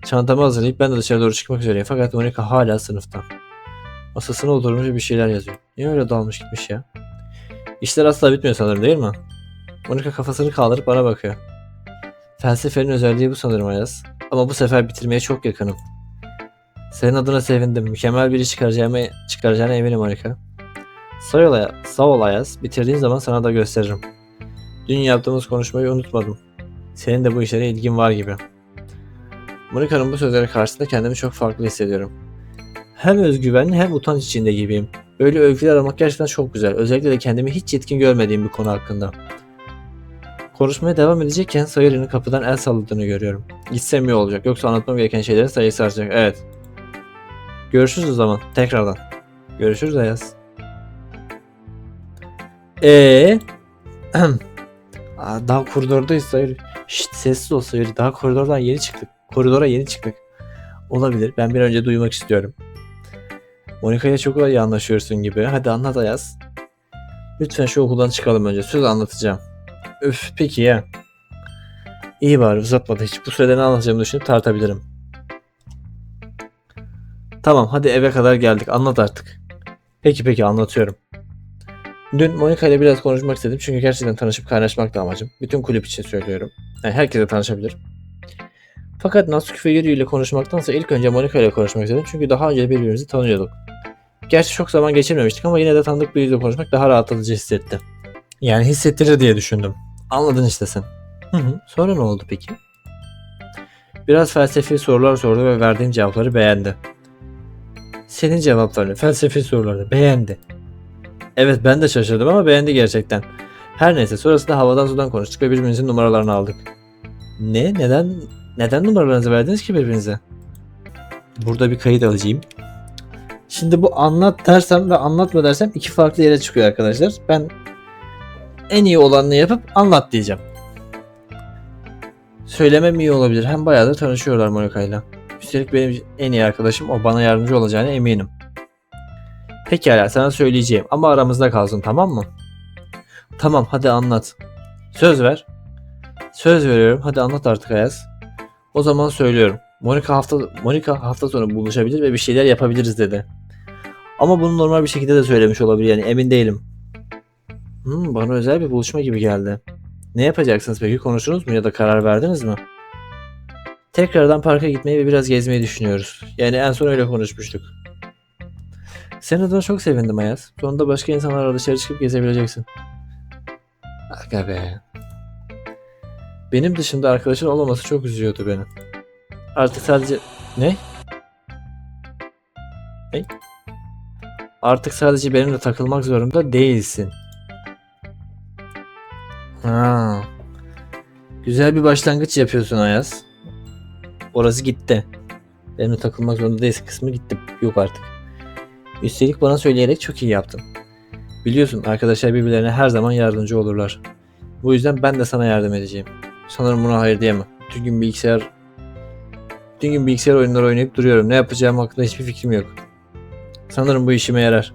Çantamı hazırlayıp ben de dışarı doğru çıkmak üzereyim fakat Monika hala sınıfta. Masasına oturmuş ve bir şeyler yazıyor. Niye öyle dalmış gitmiş ya? İşler asla bitmiyor sanırım, değil mi? Monika kafasını kaldırıp bana bakıyor. Felsefenin özelliği bu sanırım Ayaz. Ama bu sefer bitirmeye çok yakınım. Senin adına sevindim. Mükemmel bir iş çıkaracağına eminim Monika. Sağ ol Ayaz. Bitirdiğin zaman sana da gösteririm. Dün yaptığımız konuşmayı unutmadım. Senin de bu işlere ilgin var gibi. Monika'nın bu sözleri karşısında kendimi çok farklı hissediyorum. Hem özgüvenli hem utanç içinde gibiyim. Böyle övgüler almak gerçekten çok güzel. Özellikle de kendimi hiç yetkin görmediğim bir konu hakkında. Konuşmaya devam edecekken Sayori'nin kapıdan el salladığını görüyorum. Gitsem iyi olacak. Yoksa anlatmam gereken şeylerin sayısı artacak. Evet. Görüşürüz o zaman. Tekrardan. Görüşürüz Ayaz. Eee? Daha koridordayız Sayori. Şşt, sessiz ol Sayori. Daha koridordan yeni çıktık. Koridora yeni çıktık. Olabilir. Ben bir önce duymak istiyorum. Monika ile çok iyi anlaşıyorsun gibi. Hadi anlat Ayaz. Lütfen şu okuldan çıkalım önce. Söz anlatacağım. Üf, peki ya. İyi bari uzatmadı hiç. Bu sürede ne anlatacağımı düşünüp tartabilirim. Tamam hadi eve kadar geldik. Anlat artık. Peki anlatıyorum. Dün Monika ile biraz konuşmak istedim. Çünkü gerçekten tanışıp kaynaşmak da amacım. Bütün kulüp için söylüyorum. Yani herkese tanışabilir. Fakat Natsuki ve Yuri ile konuşmaktansa ilk önce Monika ile konuşmak istedim. Çünkü daha önce birbirimizi tanıyorduk. Gerçi çok zaman geçirmemiştik ama yine de tanıdık bir yüzle konuşmak daha rahatlatıcı hissetti. Yani hissettirir diye düşündüm. Anladın işte sen. Sonra ne oldu peki? Biraz felsefi sorular sordu ve verdiğim cevapları beğendi. Senin cevaplarını, felsefi sorularını beğendi. Evet ben de şaşırdım ama beğendi gerçekten. Her neyse sonrasında havadan sudan konuştuk ve birbirimizin numaralarını aldık. Ne? Neden numaralarınızı verdiniz ki birbirinize? Burada bir kayıt alacağım. Şimdi bu anlat dersem ve anlatma dersem iki farklı yere çıkıyor arkadaşlar. Ben en iyi olanını yapıp anlat diyeceğim. Söylemem iyi olabilir. Hem bayağıdır tanışıyorlar Monika'yla. Üstelik benim en iyi arkadaşım, o bana yardımcı olacağına eminim. Pekala sana söyleyeceğim ama aramızda kalsın, tamam mı? Tamam hadi anlat. Söz ver. Söz veriyorum, hadi anlat artık Ayaz. O zaman söylüyorum. Monika hafta sonu buluşabilir ve bir şeyler yapabiliriz dedi. Ama bunu normal bir şekilde de söylemiş olabilir, yani emin değilim. Bana özel bir buluşma gibi geldi. Ne yapacaksınız peki, konuştunuz mu ya da karar verdiniz mi? Tekrardan parka gitmeyi ve biraz gezmeyi düşünüyoruz. Yani en son öyle konuşmuştuk. Senin adına çok sevindim Ayaz. Sonunda başka insanlarla dışarı çıkıp gezebileceksin. Aga be. Benim dışında arkadaşın olmaması çok üzüyordu beni. Artık sadece... Ne? Ne? Artık sadece benimle takılmak zorunda değilsin. Ha. Güzel bir başlangıç yapıyorsun Ayaz. Orası gitti. Benimle takılmak zorunda değilsin kısmı gitti. Yok artık. Üstelik bana söyleyerek çok iyi yaptın. Biliyorsun arkadaşlar birbirlerine her zaman yardımcı olurlar. Bu yüzden ben de sana yardım edeceğim. Sanırım buna hayır diyemem. Bütün gün bilgisayar oyunları oynayıp duruyorum. Ne yapacağım hakkında hiçbir fikrim yok. Sanırım bu işime yarar.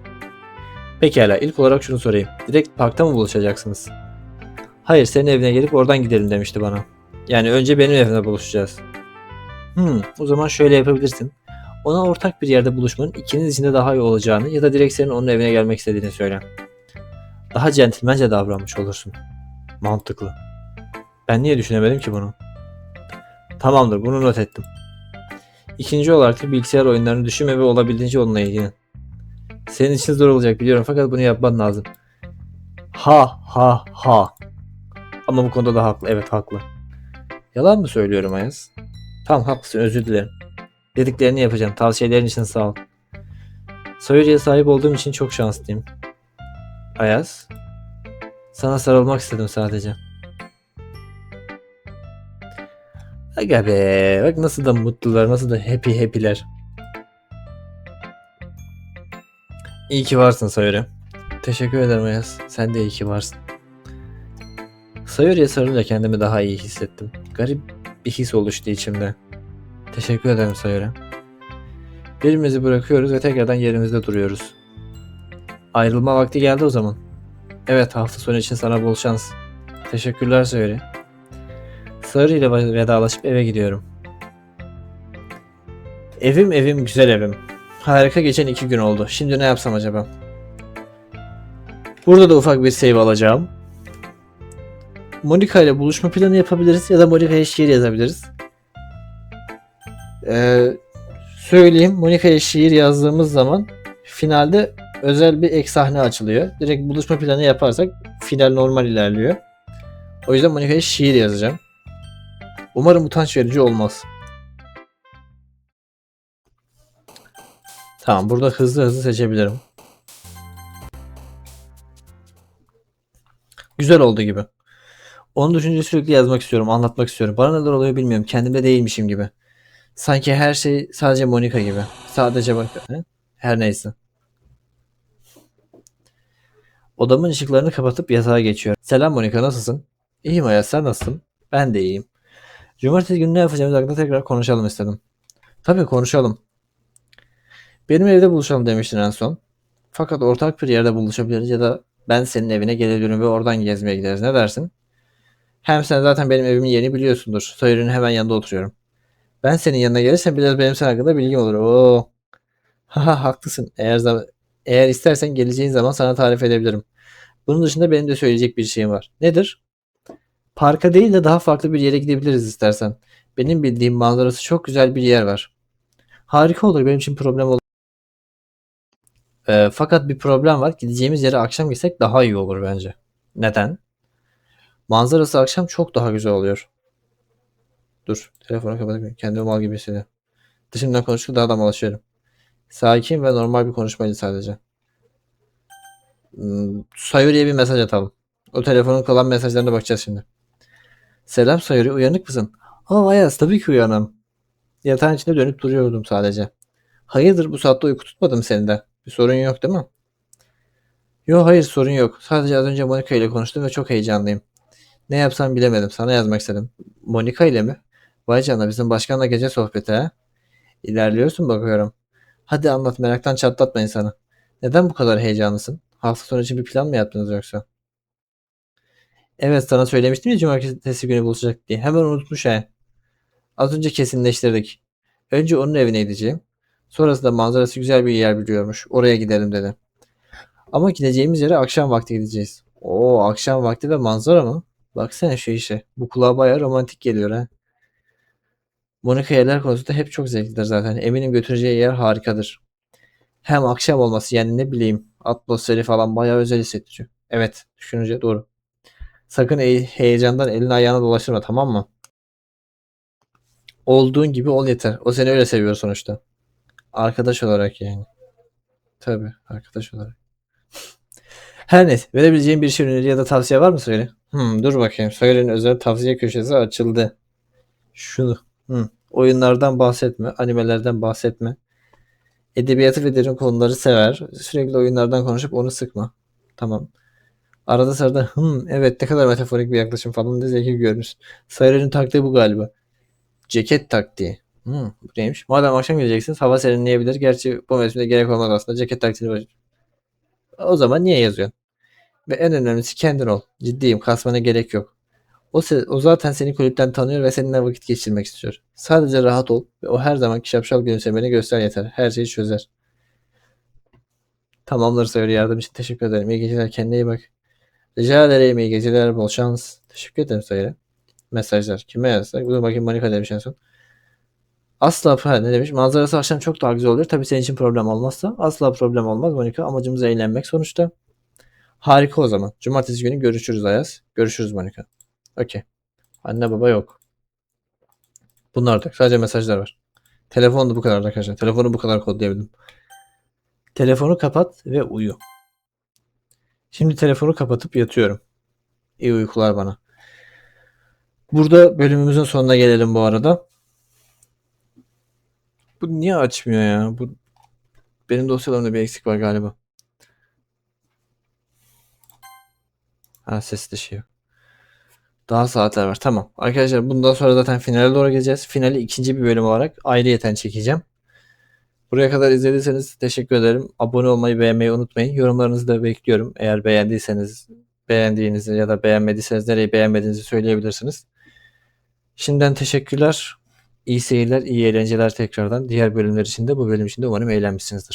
Pekala ilk olarak şunu sorayım. Direkt parkta mı buluşacaksınız? Hayır senin evine gelip oradan gidelim demişti bana. Yani önce benim evimde buluşacağız. O zaman şöyle yapabilirsin. Ona ortak bir yerde buluşmanın ikiniz için de daha iyi olacağını ya da direkt senin onun evine gelmek istediğini söyle. Daha centilmence davranmış olursun. Mantıklı. Ben niye düşünemedim ki bunu? Tamamdır, bunu not ettim. İkinci olarak da bilgisayar oyunlarını düşünme ve olabildiğince onunla ilgilen. Senin için zor olacak biliyorum fakat bunu yapman lazım. Ha. Ama bu konuda da haklı. Evet haklı. Yalan mı söylüyorum Ayaz? Tamam haklısın, özür dilerim. Dediklerini yapacağım. Tavsiyelerin için sağ ol. Sayori'ye sahip olduğum için çok şanslıyım. Ayaz. Sana sarılmak istedim sadece. Aga be. Bak nasıl da mutlular. Nasıl da happy'ler. İyi ki varsın Sayori. Teşekkür ederim Ayaz. Sen de iyi ki varsın. Sayori'ye sarılınca kendimi daha iyi hissettim. Garip bir his oluştu içimde. Teşekkür ederim Sayori. Birbirimizi bırakıyoruz ve tekrardan yerimizde duruyoruz. Ayrılma vakti geldi o zaman. Evet hafta sonu için sana bol şans. Teşekkürler Sayori. Sayori ile vedalaşıp eve gidiyorum. Evim güzel evim. Harika geçen 2 gün oldu. Şimdi ne yapsam acaba? Burada da ufak bir save alacağım. Monika ile buluşma planı yapabiliriz ya da Monika'ya şiir yazabiliriz. söyleyeyim. Monika'ya şiir yazdığımız zaman finalde özel bir ek sahne açılıyor. Direkt buluşma planı yaparsak final normal ilerliyor. O yüzden Monika'ya şiir yazacağım. Umarım utanç verici olmaz. Tamam, burada hızlı hızlı seçebilirim. Güzel oldu gibi. Onun düşünce sürekli yazmak istiyorum, anlatmak istiyorum. Bana neler oluyor bilmiyorum. Kendimde değilmişim gibi. Sanki her şey sadece Monika gibi. Sadece bak. Her neyse. Odamın ışıklarını kapatıp yatağa geçiyorum. Selam Monika, nasılsın? İyiyim Ayaz, sen nasılsın? Ben de iyiyim. Cumartesi günü ne yapacağımız hakkında tekrar konuşalım istedim. Tabii konuşalım. Benim evde buluşalım demiştin en son. Fakat ortak bir yerde buluşabiliriz ya da ben senin evine gelebilirim ve oradan gezmeye gideriz. Ne dersin? Hem sen zaten benim evimin yerini biliyorsundur. Sayırın hemen yanında oturuyorum. Ben senin yanına gelirsem biraz benim senin hakkında bilgim olur. Oo. Haha, haklısın. Eğer istersen geleceğin zaman sana tarif edebilirim. Bunun dışında benim de söyleyecek bir şeyim var. Nedir? Parka değil de daha farklı bir yere gidebiliriz istersen. Benim bildiğim manzarası çok güzel bir yer var. Harika olur, benim için problem olur. Fakat bir problem var. Gideceğimiz yere akşam gitsek daha iyi olur bence. Neden? Manzarası akşam çok daha güzel oluyor. Dur, telefonu kapatayım. Kendimi mal gibi hissediyorum. Dışımdan konuştuk, daha da malaşıyorum. Sakin ve normal bir konuşmaydı sadece. Sayuri'ye bir mesaj atalım. O telefonun kalan mesajlarına bakacağız şimdi. Selam Sayuri, uyanık mısın? Aa Ayaz, tabii ki uyanım. Yatağın içinde dönüp duruyordum sadece. Hayırdır, bu saatte uyku tutmadım seni de. Bir sorun yok değil mi? Yo, hayır, sorun yok. Sadece az önce Monika ile konuştum ve çok heyecanlıyım. Ne yapsam bilemedim. Sana yazmak istedim. Monika ile mi? Vay canına, bizim başkanla gece sohbeti ha. İlerliyorsun bakıyorum. Hadi anlat, meraktan çatlatma insanı. Neden bu kadar heyecanlısın? Hafta sonu için bir plan mı yaptınız yoksa? Evet, sana söylemiştim ya cumartesi günü buluşacak diye. Hemen unutmuş he. Az önce kesinleştirdik. Önce onun evine gideceğim. Sonrasında manzarası güzel bir yer biliyormuş. Oraya gidelim dedi. Ama gideceğimiz yere akşam vakti gideceğiz. Oo, akşam vakti ve manzara mı? Baksana şu işe. Bu kulağa bayağı romantik geliyor ha. Monika yerler konusunda hep çok zevklidir zaten. Eminim götüreceği yer harikadır. Hem akşam olması, yani ne bileyim, atmosferi falan bayağı özel hissettiriyor. Evet, düşününce doğru. Sakın heyecandan elini ayağına dolaştırma, tamam mı? Olduğun gibi ol yeter. O seni öyle seviyor sonuçta. Arkadaş olarak yani. Tabii, arkadaş olarak. Her neyse, verebileceğim bir şey, öneri ya da tavsiye var mı söyle? Dur bakayım. Söylenin, özel tavsiye köşesi açıldı. Şunu. Oyunlardan bahsetme, animelerden bahsetme. Edebiyatı ve derin konuları sever. Sürekli oyunlardan konuşup onu sıkma. Tamam. Arada sırada evet, ne kadar metaforik bir yaklaşım falan da zevkli görünüş. Sayre'nin taktiği bu galiba. Ceket taktiği. Bu neymiş? Madem akşam geleceksiniz, hava serinleyebilir. Gerçi bu mevsimde gerek olmaz aslında. Ceket taktiği var. O zaman niye yazıyorsun? Ve en önemlisi, kendin ol. Ciddiyim, kasmana gerek yok. O zaten seni kulüpten tanıyor ve seninle vakit geçirmek istiyor. Sadece rahat ol ve o her zamanki şapşal gülümsemeni göster yeter. Her şeyi çözer. Tamamdır Sayori, yardım için teşekkür ederim. İyi geceler, kendine iyi bak. Rica ederim, iyi geceler, bol şans. Teşekkür ederim Sayori. Mesajlar. Kime yazsak? Dur bakayım, Monika demiş en son. Asla ne demiş? Manzarası akşam çok daha güzel olur. Tabii senin için problem olmazsa. Asla problem olmaz Monika. Amacımız eğlenmek sonuçta. Harika o zaman. Cumartesi günü görüşürüz Ayaz. Görüşürüz Monika. Okey. Anne baba yok. Bunlar da sadece mesajlar var. Telefon da bu kadar arkadaşlar. Telefonu bu kadar kodlayabildim. Telefonu kapat ve uyu. Şimdi telefonu kapatıp yatıyorum. İyi uykular bana. Burada bölümümüzün sonuna gelelim bu arada. Bu niye açmıyor ya? Benim dosyalarımda bir eksik var galiba. Ha, ses dışı. Daha saatler var. Tamam. Arkadaşlar, bundan sonra zaten finale doğru geleceğiz. Finali ikinci bir bölüm olarak ayrıyeten çekeceğim. Buraya kadar izlediyseniz teşekkür ederim. Abone olmayı, beğenmeyi unutmayın. Yorumlarınızı da bekliyorum. Eğer beğendiğinizi ya da beğenmediyseniz nereyi beğenmediğinizi söyleyebilirsiniz. Şimdiden teşekkürler. İyi seyirler, iyi eğlenceler tekrardan. Diğer bölümler için de bu bölüm için de umarım eğlenmişsinizdir.